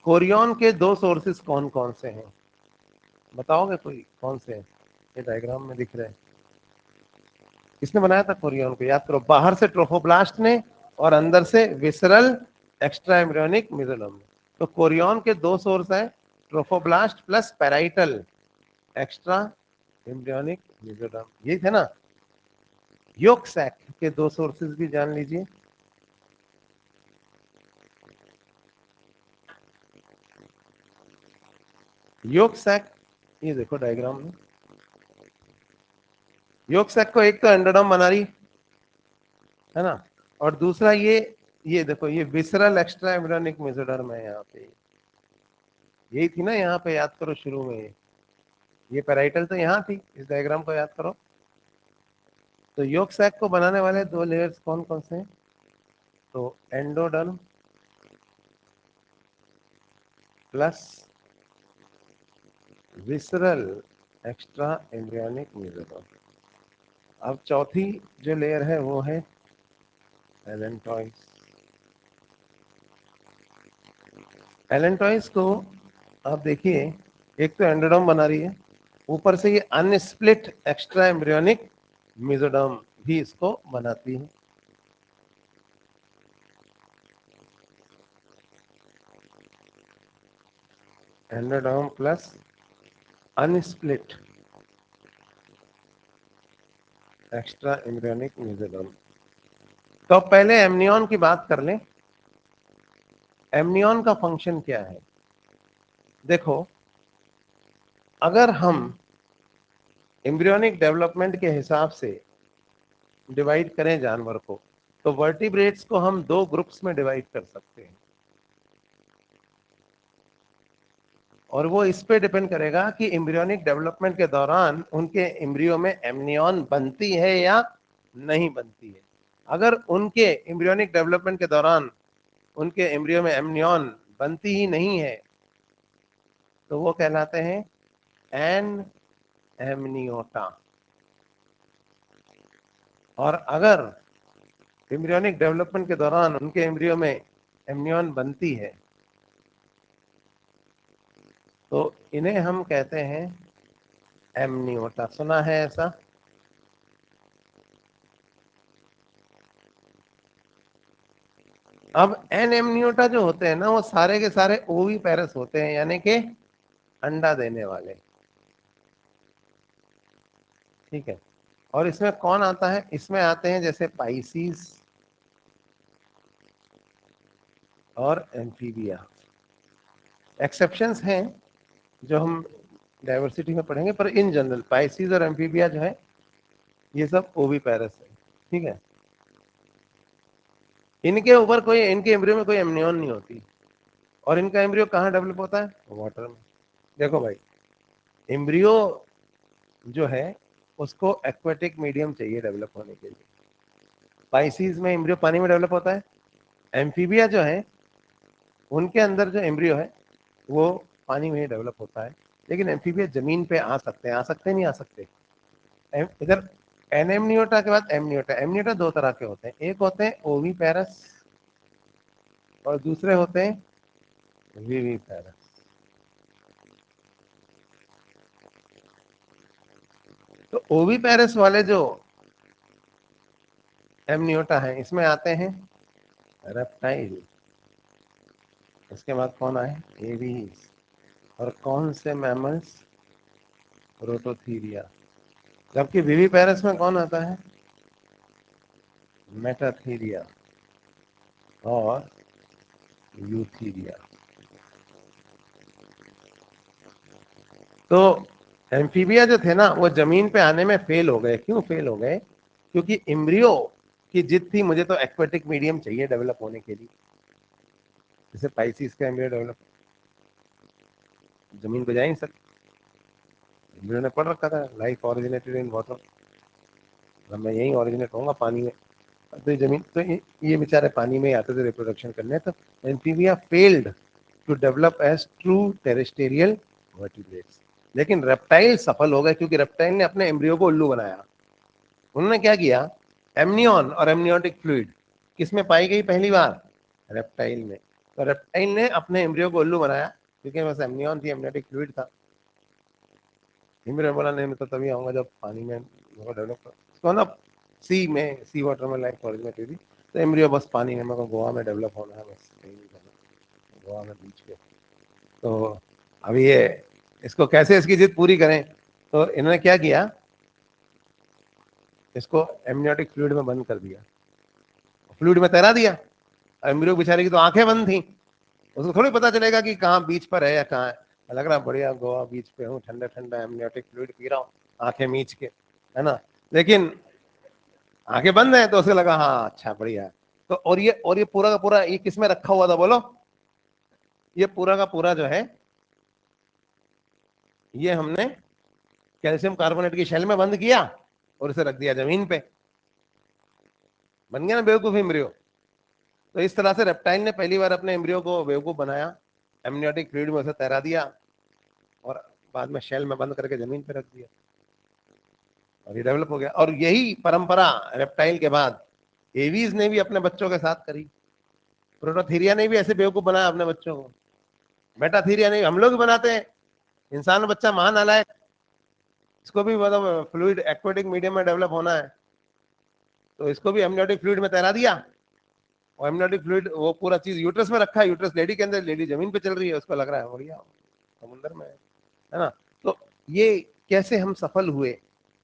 कोरियन के 2 सोर्सेस कौन कौन से हैं बताओगे कोई? कौन से हैं? ये डायग्राम में दिख रहे हैं। किसने बनाया था कोरियन को? याद करो, बाहर से ट्रोफोब्लास्ट ने और अंदर से विसरल एक्स्ट्रा एम्ब्रियोनिक मेसोडर्म ने। तो कोरियन के 2 सोर्स हैं, trophoblast plus parietal extra embryonic mesoderm, ये थे ना। योक सैक के 2 सोर्सेज भी जान लीजिए। योक सैक, ये देखो डायग्राम में, योक सैक को एक तो एंडोडर्म बना रही है ना, और दूसरा ये देखो, ये विसरल एक्स्ट्रा एम्ब्रियोनिक मेसोडर्म है यहाँ पे। यही थी ना यहाँ पे, याद करो शुरू में, ये पैराइटल तो यहाँ थी, इस डायग्राम को याद करो। तो योक सैक को बनाने वाले 2 लेयर्स कौन कौन से हैं? तो endoderm plus visceral extra embryonic mesoderm. अब चौथी जो लेयर है वो है एलेंटॉइड्स। एलेंटॉइड्स को आप देखिए, एक तो एंडोडर्म बना रही है, ऊपर से ये अनस्प्लिट एक्स्ट्रा एम्ब्रियोनिक मेसोडर्म भी इसको बनाती है। Endoderm plus unsplit extra embryonic mesoderm. तो पहले एमनियन की बात कर लें। एमनियन का फंक्शन क्या है? देखो, अगर हम एम्ब्रियोनिक डेवलपमेंट के हिसाब से डिवाइड करें जानवर को, तो वर्टिब्रेट्स को हम 2 ग्रुप्स में डिवाइड कर सकते हैं, और वो इस पे डिपेंड करेगा कि एम्ब्रियोनिक डेवलपमेंट के दौरान उनके एम्ब्रियो में एमनियन बनती है या नहीं बनती है। अगर उनके एम्ब्रियोनिक डेवलपमेंट के दौरान उनके एम्ब्रियो में एमनियन बनती ही नहीं है, तो वो कहलाते हैं एन एमनियोटा। और अगर एम्ब्रियोनिक डेवलपमेंट के दौरान उनके एम्ब्रियो में एमनियन बनती है, तो इन्हें हम कहते हैं एमनियोटा। सुना है ऐसा? अब एन एमनियोटा जो होते हैं ना, वो सारे के सारे ओवी पैरस होते हैं, यानी कि अंडा देने वाले। ठीक है, और इसमें कौन आता है? इसमें आते हैं जैसे पाइसीज और एम्फीबिया। एक्सेप्शंस हैं जो हम डाइवर्सिटी में पढ़ेंगे, पर इन जनरल पाइसीज और एम्फीबिया जो है, ये सब ओवी पैरस है। ठीक है, इनके ऊपर कोई, इनके एम्ब्रियो में कोई एमनियन नहीं होती, और इनका एम्ब्रियो कहाँ डेवलप होता है? वाटर में। देखो भाई, एम्ब्रियो जो है उसको एक्वेटिक मीडियम चाहिए डेवलप होने के लिए। पाइसीज में एम्ब्रियो पानी में डेवलप होता है। एम्फीबिया जो है उनके अंदर जो एम्ब्रियो है वो पानी में ही डेवलप होता है, लेकिन एम्फीबिया जमीन पे आ सकते हैं, आ सकते नहीं आ सकते। इधर एनेमनियोटा के बाद एमनियोटा। एमनियोटा दो तरह के होते हैं, एक होते हैं ओवीपेरस और दूसरे होते हैं विवीपेरस। तो ओवीपेरस वाले जो एमनियोटा है इसमें आते हैं रेप्टाइल, इसके बाद कौन आए? एवीज, और कौन से मैमल्स? प्रोटोथीरिया। जबकि विवीपेरस में कौन आता है? मेटाथीरिया और यूथीरिया। तो एम्फीबिया जो थे ना वो जमीन पे आने में फेल हो गए। क्यों फेल हो गए? क्योंकि एम्ब्रियो की जिद थी, मुझे तो एक्वेटिक मीडियम चाहिए डेवलप होने के लिए। जैसे पाइसिस का एम्ब्रियो डेवलप जमीन पे जा ही नहीं सकता, एम्ब्रियो ने पढ़ रखा था लाइफ ओरिजिनेटेड इन वाटर, मैं यही ओरिजिनेट होऊंगा पानी में। तो जमीन तो ये बेचारे पानी में आते थे रिप्रोडक्शन करने। तो amphibia failed to develop as true terrestrial vertebrates. लेकिन रेप्टाइल सफल हो गए, क्योंकि रेप्टाइल ने अपने एम्ब्रियो को उल्लू बनाया। उन्होंने क्या किया? एमनियन और एमनियोटिक फ्लूइड किसमें पाई गई पहली बार? रेप्टाइल में। तो रेप्टाइल ने अपने एम्ब्रियो को उल्लू बनाया, क्योंकि बस एमनियन थी, एमनियोटिक फ्लूइड था। एम्ब्रियो बोला नहीं, मैं तो तभी आऊंगा जब पानी में डेवलप कर ना, सी में, सी वाटर में लाइफ ओरिजिनेट हुई थी। तो एम्ब्रियो बस पानी में, मेरे को गोवा में डेवलप होना है, बस कहीं नहीं करना, गोवा में बीच पे। तो अभी ये इसको कैसे इसकी जिद पूरी करें? तो इन्होंने क्या किया, इसको एमनियोटिक फ्लूइड में बंद कर दिया, फ्लूइड में तैरा दिया। एम्ब्रियो बेचारे की तो आंखें बंद थी, उसको थोड़ी पता चलेगा कि कहाँ बीच पर है या कहाँ है। लग रहा बढ़िया गोवा बीच पे हूँ, ठंडा ठंडा एमनियोटिक फ्लूइड पी रहा हूँ, आंखें मीच के, है ना। लेकिन आंखें बंद है तो उसे लगा हाँ अच्छा बढ़िया है। तो और ये पूरा का पूरा ये किस में रखा हुआ था बोलो? ये पूरा का पूरा जो है ये हमने कैल्शियम कार्बोनेट की शेल में बंद किया और इसे रख दिया जमीन पे। बन गया ना बेवकूफ एम्ब्रियो। तो इस तरह से रेप्टाइल ने पहली बार अपने एम्ब्रियो को बेवकूफ बनाया, एमनियोटिक फ्लूइड में उसे तैरा दिया और बाद में शेल में बंद करके जमीन पे रख दिया, और ये डेवलप हो गया। और यही परंपरा रेप्टाइल के बाद एवीज ने भी अपने बच्चों के साथ करी। प्रोटोथीरिया ने भी ऐसे बेवकूफ बनाया अपने बच्चों को। मेटाथीरिया ने, हम लोग भी बनाते हैं। इंसान बच्चा महान नालायक, इसको भी मतलब फ्लूइड एक्वेटिक मीडियम में डेवलप होना है, तो इसको भी एमनियोटिक फ्लूइड में तैरा दिया। और एमनियोटिक फ्लूइड वो पूरा चीज यूट्रस में रखा है, यूट्रस लेडी के अंदर, लेडी जमीन पे चल रही है, उसको लग रहा है बढ़िया समुद्र में है ना। तो ये कैसे हम सफल हुए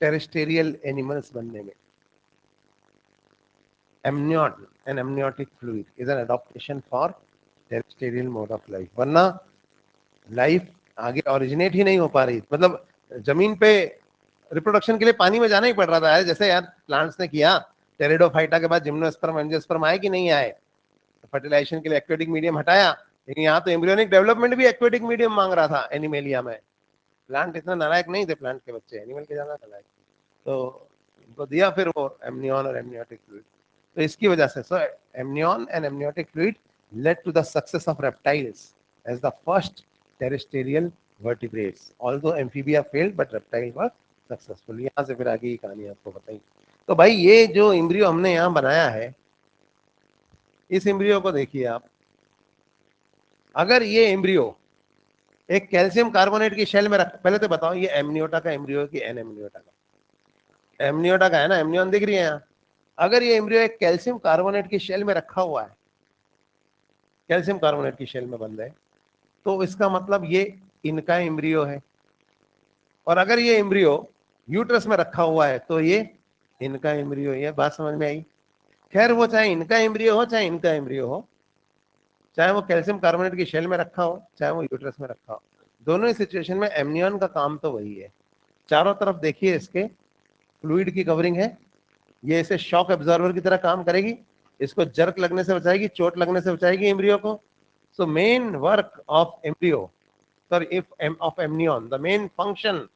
टेरेस्टेरियल एनिमल्स बनने में? amnion and amniotic fluid is an adaptation for terrestrial mode of life, वरना लाइफ आगे ओरिजिनेट ही नहीं हो पा रही। मतलब जमीन पे रिप्रोडक्शन के लिए पानी में जाना ही पड़ रहा था। जैसे यार प्लांट्स ने किया, टेरिडोफाइटा के बाद जिम्नोस्पर्म एंजियोस्पर्म आए कि नहीं आए, फर्टिलाइजेशन के लिए एक्वेटिक मीडियम हटाया। लेकिन यहाँ तो एम्ब्रियोनिक डेवलपमेंट भी एक्वेटिक मीडियम मांग रहा था एनिमेलिया में। प्लांट इतना नालायक नहीं थे, प्लांट के बच्चे, एनिमल के ज्यादा नालायक। तो उनको दिया फिर वो एमनियन और एमनियोटिक फ्लूइड। तो इसकी वजह से so amnion and amniotic fluid led to the success of reptiles as the first terrestrial vertebrates. Although amphibia failed, but reptile were successful. यहाँ से फिर आगे की कहानी आपको बताई। तो भाई ये जो एम्ब्रियो हमने यहाँ बनाया है, इस एम्ब्रियो को देखिए आप। अगर ये एम्ब्रियो एक कैल्शियम कार्बोनेट की शेल में रख, पहले तो बताओ ये एमनियोटा का एम्ब्रियो की एन एमनियोटा का? एमनियोटा का है ना, एमनियन दिख रही है यहाँ। अगर ये एम्ब्रियो एक कैल्शियम कार्बोनेट की शेल में रखा हुआ है, कैल्शियम कार्बोनेट की शेल में बंद है, तो इसका मतलब ये इनका एम्ब्रियो है। और अगर ये एम्ब्रियो यूट्रस में रखा हुआ है तो ये इनका एम्ब्रियो है। ये बात समझ में आई? खैर वो चाहे इनका एम्ब्रियो हो चाहे इनका एम्ब्रियो हो, चाहे वो कैल्शियम कार्बोनेट की शेल में रखा हो चाहे वो यूट्रस में रखा हो, दोनों ही सिचुएशन में एमनियन का काम तो वही है। चारों तरफ देखिए इसके फ्लूइड की कवरिंग है, ये इसे शॉक एब्जॉर्बर की तरह काम करेगी, इसको जर्क लगने से बचाएगी, चोट लगने से बचाएगी एम्ब्रियो को. So main work of embryo, sorry, if of amnion, the main function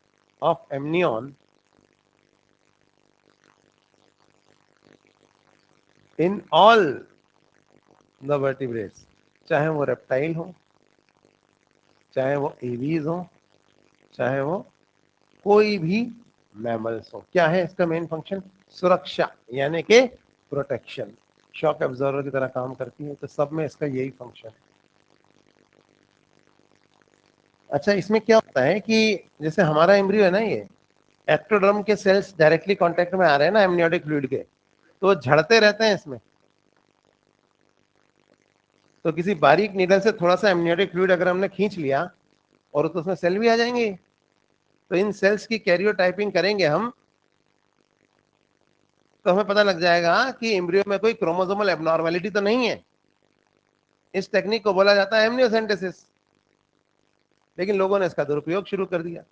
of amnion in all the vertebrates, चाहे वो रेप्टाइल हो, चाहे वो एवीज हो, चाहे वो कोई भी मैमल्स हो, क्या है इसका मेन फंक्शन? सुरक्षा, यानी कि प्रोटेक्शन. शॉक एब्जॉर्बर की तरह काम करती है, तो सब में इसका यही फंक्शन है. अच्छा, इसमें क्या होता है कि जैसे हमारा एम्ब्रियो है ना, ये एक्टोडर्म के सेल्स डायरेक्टली कांटेक्ट में आ रहे हैं ना एमनियोटिक फ्लूइड के, तो झड़ते रहते हैं इसमें. तो किसी बारीक नीडल से थोड़ा सा एमनियोटिक फ्लूइड अगर हमने खींच लिया और तो उसमें सेल भी आ जाएंगे. तो इन सेल्स की कैरियोटाइपिंग करेंगे हम, तो हमें पता लग जाएगा कि एम्ब्रियो में कोई क्रोमोसोमल एबनॉर्मेलिटी तो नहीं है. इस टेक्निक को बोला जाता है एमनियोसेंटेसिस. लेकिन लोगों ने इसका दुरुपयोग शुरू कर दिया.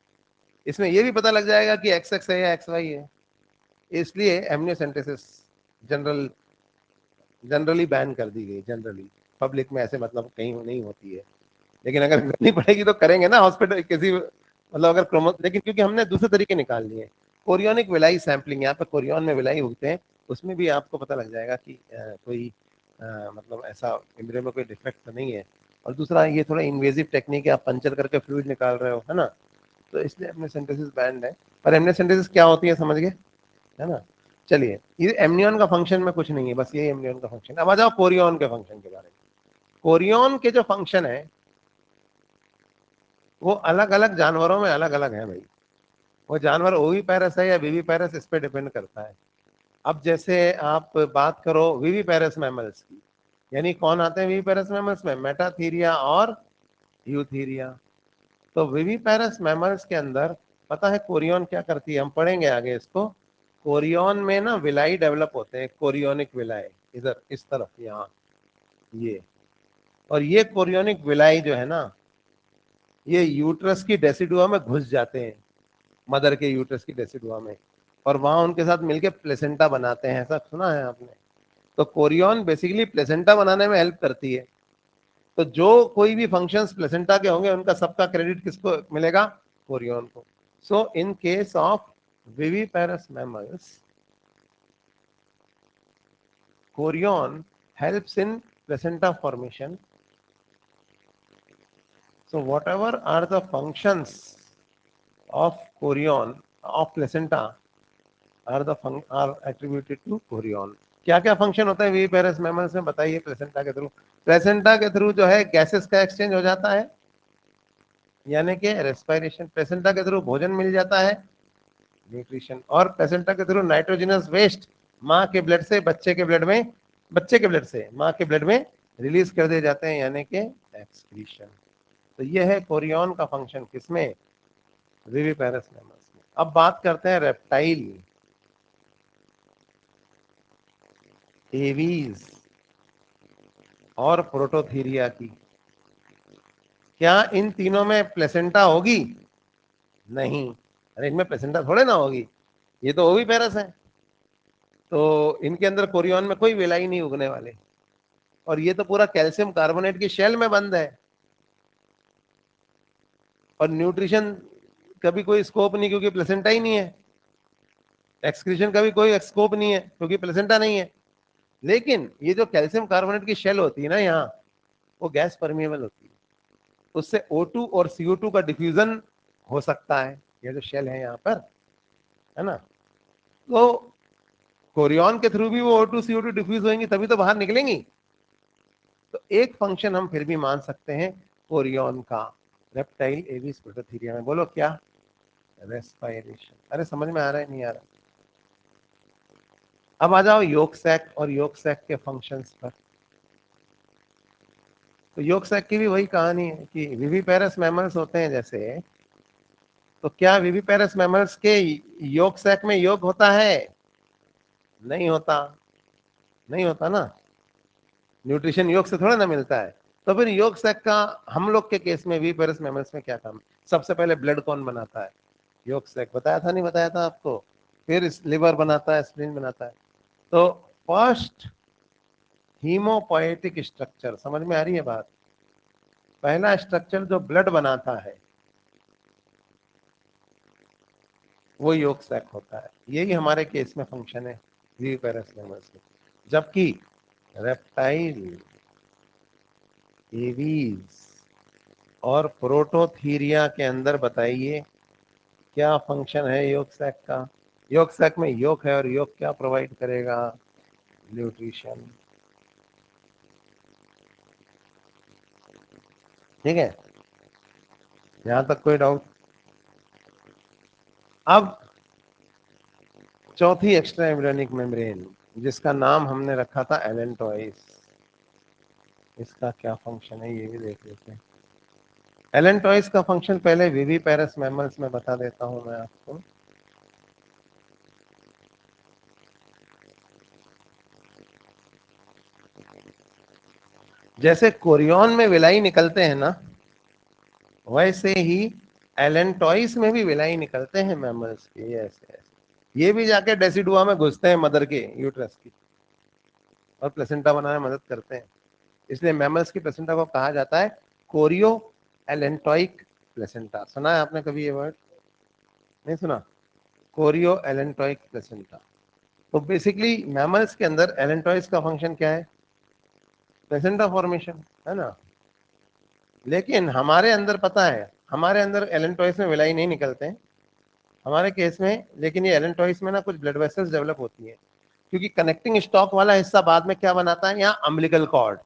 इसमें यह भी पता लग जाएगा कि एक्स एक्स है या एक्स वाई है. इसलिए एमनियोसेंटेसिस जनरली बैन कर दी गई. जनरली पब्लिक में ऐसे मतलब कहीं नहीं होती है, लेकिन अगर करनी पड़ेगी तो करेंगे ना हॉस्पिटल किसी, मतलब अगर क्रोमो, लेकिन क्योंकि हमने दूसरे तरीके निकाल लिए. कोरियोनिक विलाई सैंपलिंग, यहाँ पे कोरियन में विलाई उगते हैं, उसमें भी आपको पता लग जाएगा कि कोई मतलब ऐसा एम्ब्रियो में कोई डिफेक्ट तो नहीं है. और दूसरा, ये थोड़ा इन्वेजिव टेक्निक है, आप पंचर करके फ्लूइड निकाल रहे हो, है ना, तो इसलिए एमनियोसेंटेसिस बैंड है. पर एमनियोसेंटेसिस क्या होती है समझ गए, है ना. चलिए, ये एमनियन का फंक्शन में कुछ नहीं है, बस ये एमनियन का फंक्शन. अब आ जाओ कोरियन के फंक्शन के बारे में. कोरियन के जो फंक्शन है वो अलग अलग जानवरों में अलग अलग है भाई. वो जानवर ओविपेरस है या विविपेरस, इस पे डिपेंड करता है. अब जैसे आप बात करो विविपेरस मैमल्स की, यानी कौन आते हैं विविपेरस मैमल्स में? मेटाथीरिया और यूथीरिया. तो विविपेरस मैमल्स के अंदर पता है कोरियन क्या करती है, हम पढ़ेंगे आगे इसको. कोरियन में ना विलाई डेवलप होते हैं, कोरियोनिक विलाई, इधर इस तरफ, यहाँ ये. और ये कोरियोनिक विलाई जो है ना, ये यूट्रस की डेसिडुआ में घुस जाते हैं, मदर के यूट्रस की डेसिडुआ में, और वहां उनके साथ मिलके प्लेसेंटा बनाते हैं. ऐसा सुना है आपने? तो कोरियन बेसिकली प्लेसेंटा बनाने में हेल्प करती है. तो जो कोई भी फंक्शंस प्लेसेंटा के होंगे, उनका सबका क्रेडिट किसको मिलेगा? कोरियन को. So in case of viviparous mammals, chorion helps in placenta formation. So whatever are the functions of chorion, of placenta, are attributed to chorion. क्या क्या फंक्शन होता है विविपेरस मैमल्स में, बताइए. प्लेसेंटा के थ्रू, प्लेसेंटा के through जो है गैसेस का एक्सचेंज हो जाता है, यानी कि रेस्पिरेशन. प्लेसेंटा के थ्रू भोजन मिल जाता है, न्यूट्रिशन. और प्लेसेंटा के थ्रू नाइट्रोजनस वेस्ट माँ के ब्लड से बच्चे के ब्लड में, बच्चे के ब्लड से माँ के ब्लड में रिलीज कर दिए जाते हैं, यानी कि एक्सक्रीशन. तो ये है कोरियन का फंक्शन, किसमें? विविपेरस मैमल्स में. अब बात करते हैं रेप्टाइल, एवीज और प्रोटोथीरिया की. क्या इन तीनों में प्लेसेंटा होगी? नहीं. अरे इनमें प्लेसेंटा थोड़े ना होगी, ये तो ओविपेरस है. तो इनके अंदर कोरियन में कोई विलाई नहीं उगने वाले. और ये तो पूरा कैल्शियम कार्बोनेट की शेल में बंद है. और न्यूट्रिशन का भी कोई स्कोप नहीं, क्योंकि प्लेसेंटा ही नहीं है. एक्सक्रीशन का भी कोई स्कोप नहीं है, क्योंकि प्लेसेंटा नहीं है. लेकिन ये जो कैल्शियम कार्बोनेट की शेल होती है ना यहाँ, वो गैस परमिएबल होती है. उससे O2 और CO2 का डिफ्यूजन हो सकता है. ये जो शेल है यहाँ पर, है ना, तो कोरियन के थ्रू भी वो O2 CO2 डिफ्यूज होंगी, तभी तो बाहर निकलेंगी. तो एक फंक्शन हम फिर भी मान सकते हैं कोरियन का, रेप्टाइल एविस प्रोटोथीरिया में. बोलो क्या? रेस्पिरेशन. अरे समझ में आ रहा है नहीं आ रहा? अब आ जाओ योक सैक और योक सैक के फंक्शंस पर. तो योक सैक की भी वही कहानी है कि विविपेरस मैमल्स होते हैं जैसे, तो क्या विविपेरस मैमल्स के योक सैक में योग होता है? नहीं होता. नहीं होता ना, न्यूट्रिशन योग से थोड़ा ना मिलता है. तो फिर योग सैक का हम लोग के केस में विविपेरस मैमल्स में क्या काम? सबसे पहले ब्लड कौन बनाता है? Yolk sac. बताया था नहीं बताया था आपको? फिर लिवर बनाता है, स्प्लीन बनाता है. तो फर्स्ट हीमोपोएटिक स्ट्रक्चर, समझ में आ रही है बात? पहला स्ट्रक्चर जो ब्लड बनाता है वो योग सैक होता है। यही हमारे केस में फंक्शन है विविपेरस मैमल्स में। जबकि रेप्टाइल, एवीज और प्रोटोथीरिया के अंदर बताइए क्या फंक्शन है योग सैक का? योग सैक में योग है और योग क्या प्रोवाइड करेगा? न्यूट्रिशन। ठीक है, यहां तक कोई डाउट? अब चौथी एक्स्ट्रा एम्ब्रियोनिक मेम्ब्रेन, जिसका नाम हमने रखा था एलेंटोइस, इसका क्या फंक्शन है ये भी देख लेते हैं। एलेंटोइस का फंक्शन पहले विविपेरस मैमल्स में बता देता हूं मैं आपको। जैसे कोरियन में विलाई निकलते हैं ना, वैसे ही एलेंटोइस में भी विलाई निकलते हैं मैमल्स के, ऐसे ऐसे। ये भी जाके डेसिडुआ में घुसते हैं मदर के यूट्रस की और प्लेसेंटा बनाने में मदद करते हैं। इसलिए मैमल्स की प्लेसेंटा को कहा जाता है कोरियो एलेंटोइक प्लेसेंटा। सुना है आपने कभी ये वर्ड? नहीं सुना? Chorio allantoic placenta. तो बेसिकली मैमल्स के अंदर एलेंटोइस का फंक्शन क्या है? प्लेसेंटा फॉर्मेशन, है ना? लेकिन हमारे अंदर पता है, हमारे अंदर एलेंटोइस में विलाई नहीं निकलते हैं हमारे केस में, लेकिन ये एलेंटोइस में ना कुछ ब्लड वेसल्स डेवलप होती है, क्योंकि कनेक्टिंग स्टॉक वाला हिस्सा बाद में क्या बनाता है, यहाँ अम्बिलिकल कॉर्ड।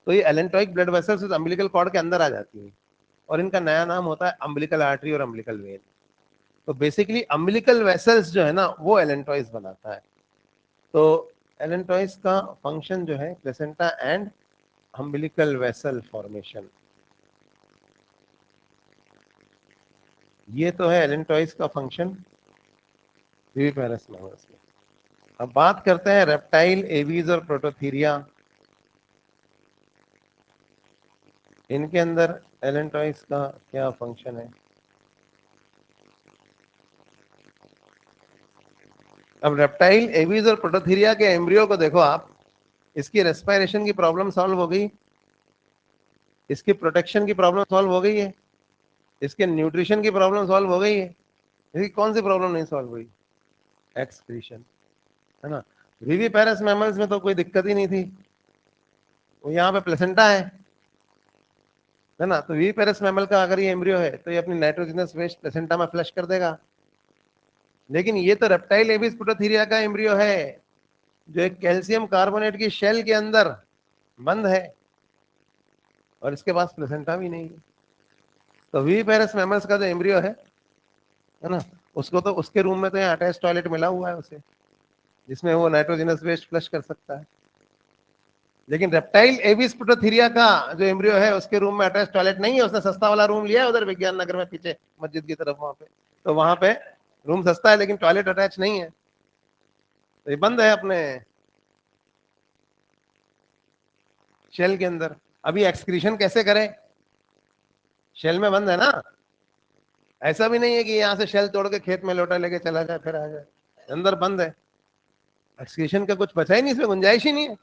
तो ये एलेंटोइक ब्लड वेसल्स इस अम्बिलिकल कॉर्ड के अंदर आ जाती है और इनका नया नाम होता है अम्बिलिकल आर्टरी और अम्बिलिकल वेन। तो बेसिकली अम्बिलिकल वेसल्स जो है ना वो एलेंटोइस बनाता है। तो एलेंटोइस का फंक्शन जो है placenta and umbilical vessel formation. ये तो है एलेंटोइस का फंक्शन विविपेरस मैमल्स में। अब बात करते हैं रेप्टाइल, एवीज और प्रोटोथीरिया। इनके अंदर एलेंटोइस का क्या फंक्शन है? अब रेप्टाइल, एवीज और प्रोटोथीरिया के एम्ब्रियो को देखो आप, इसकी रेस्पिरेशन की प्रॉब्लम सॉल्व हो गई, इसकी प्रोटेक्शन की प्रॉब्लम सॉल्व हो गई है, इसके न्यूट्रिशन की प्रॉब्लम सॉल्व हो गई है। इसकी कौन सी प्रॉब्लम नहीं सॉल्व हुई? एक्सक्रीशन, है ना? विविपेरस मैमल्स में तो कोई दिक्कत ही नहीं थी, वो यहाँ पे प्लेसेंटा है ना? तो विविपेरस मैमल का अगर ये एम्ब्रियो है तो ये अपनी नाइट्रोजनस वेस्ट प्लेसेंटा में फ्लश कर देगा। लेकिन ये तो रेप्टाइल, एविस, प्रोटोथीरिया का एम्ब्रियो है जो एक कैल्शियम कार्बोनेट की शेल के अंदर बंद है और इसके पास प्लेसेंटा भी नहीं है। तो विविपेरस मैमल्स का जो एम्ब्रियो है ना, उसको तो उसके रूम में तो यहाँ अटैच टॉयलेट मिला हुआ है उसे, जिसमें वो नाइट्रोजनस वेस्ट फ्लश कर सकता है। लेकिन रेप्टाइल, एविस, प्रोटोथीरिया का जो एम्ब्रियो है उसके रूम में अटैच टॉयलेट नहीं है। उसने सस्ता वाला रूम लिया है उधर विज्ञान नगर में पीछे मस्जिद की तरफ, वहां पे। तो वहां पे रूम सस्ता है लेकिन टॉयलेट अटैच नहीं है, तो ये बंद है अपने शेल के अंदर। अभी एक्सक्रीशन कैसे करें? शेल में बंद है ना। ऐसा भी नहीं है कि यहाँ से शेल तोड़ के खेत में लोटा लेके चला जाए फिर आ जाए, अंदर बंद है। एक्सक्रीशन का कुछ बचा ही नहीं, इसमें गुंजाइश ही नहीं है।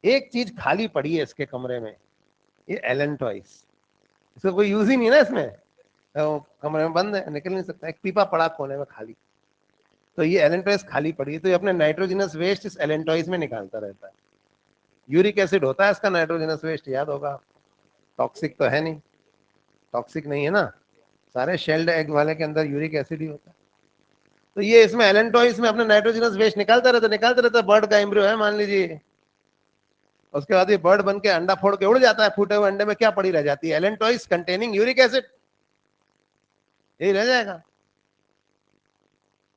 एक चीज खाली पड़ी है इसके कमरे में, ये एलेंटॉइस। इसका कोई यूज ही नहीं है ना इसमें, तो कमरे में बंद है, निकल नहीं सकता। एक पीपा पड़ा कोने में खाली, तो ये एलेंटॉइस खाली पड़ी है, तो ये अपने नाइट्रोजनस वेस्ट इस एलेंटॉइस में निकालता रहता है। यूरिक एसिड होता है इसका नाइट्रोजनस वेस्ट, याद होगा। टॉक्सिक तो है नहीं, टॉक्सिक नहीं है ना, सारे शेल्ड एग वाले के अंदर यूरिक एसिड ही होता है। तो ये इसमें एलेंटॉइस में अपने नाइट्रोजनस वेस्ट निकालता रहता। बर्ड का एम्ब्रियो है मान लीजिए, उसके बाद ये बर्ड बन के अंडा फोड़ के उड़ जाता है, फूटे हुए अंडे में क्या पड़ी रह जाती है? एलेंटॉइस कंटेनिंग यूरिक एसिड, यही रह जाएगा।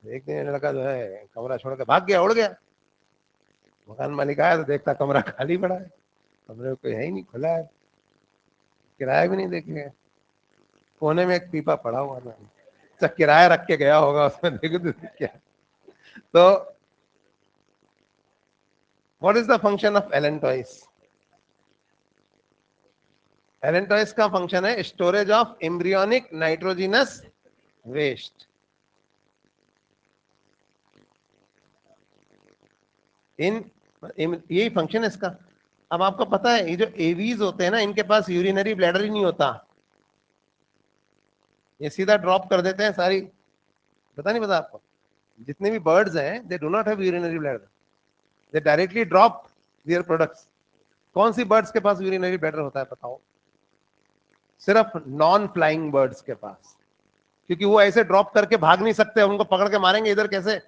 एक दिन लड़का जो है कमरा छोड़ के भाग गया, उड़ गया। मकान मालिक आया तो देखता कमरा खाली पड़ा है, कमरे में कोई है ही नहीं, खुला है, किराया भी नहीं देखेगा। कोने में एक पीपा पड़ा हुआ था, अच्छा किराया रख के गया होगा उसमें, देखो तो क्या। तो what is the function of allantois? Allantois का फंक्शन है storage of embryonic nitrogenous waste. इन यही फंक्शन है इसका। अब आपको पता है ये जो एवीज होते हैं ना, इनके पास यूरिनरी ब्लैडर ही नहीं होता, ये सीधा ड्रॉप कर देते हैं सारी। पता नहीं पता आपको, जितने भी बर्ड्स हैं they do not have urinary bladder, they directly drop their products. कौन सी बर्ड्स के पास यूरिनरी ब्लैडर होता है बताओ? सिर्फ नॉन फ्लाइंग बर्ड्स के पास, क्योंकि वो ऐसे ड्रॉप करके भाग नहीं सकते, उनको पकड़ के मारेंगे इधर कैसे,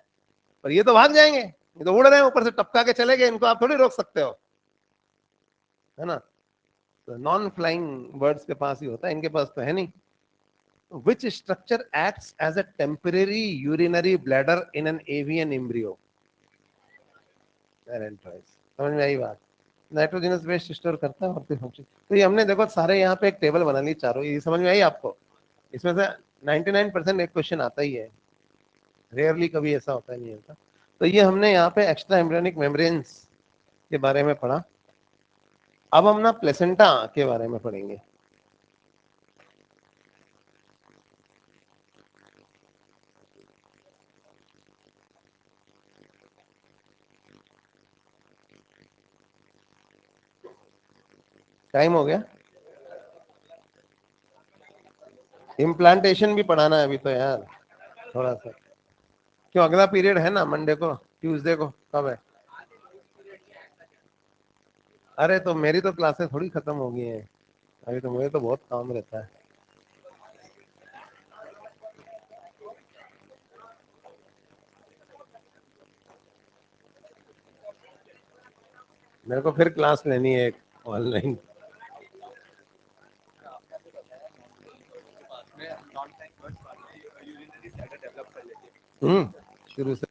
पर ये तो भाग जाएंगे, ये तो उड़ रहे हैं ऊपर से, टपका के चले गए, इनको आप थोड़ी रोक सकते हो, है ना? तो नॉन फ्लाइंग बर्ड्स के पास ही होता है, इनके पास तो है नहीं। Which structure acts as a temporary urinary bladder in an avian embryo? समझ में आई बात? नाइट्रोजनस वेस्ट स्टोर करता है और फिर फंक्शन। तो ये हमने देखो सारे यहाँ पे एक टेबल बना ली चारों, ये समझ में आई आपको? इसमें से 99% एक क्वेश्चन आता ही है, रेयरली कभी ऐसा होता नहीं होता। तो ये हमने यहाँ पे एक्स्ट्रा एम्ब्रियोनिक मेम्ब्रेन्स के बारे में पढ़ा। अब हम ना प्लेसेंटा के बारे में पढ़ेंगे। टाइम हो गया? इम्प्लांटेशन भी पढ़ाना है अभी तो यार, थोड़ा सा। क्यों, अगला पीरियड है ना मंडे को, ट्यूसडे को, कब है? अरे तो मेरी तो क्लासेस थोड़ी खत्म हो गई हैं अभी, तो मुझे तो बहुत काम रहता है। मेरे को फिर क्लास लेनी है एक ऑनलाइन। शुरू से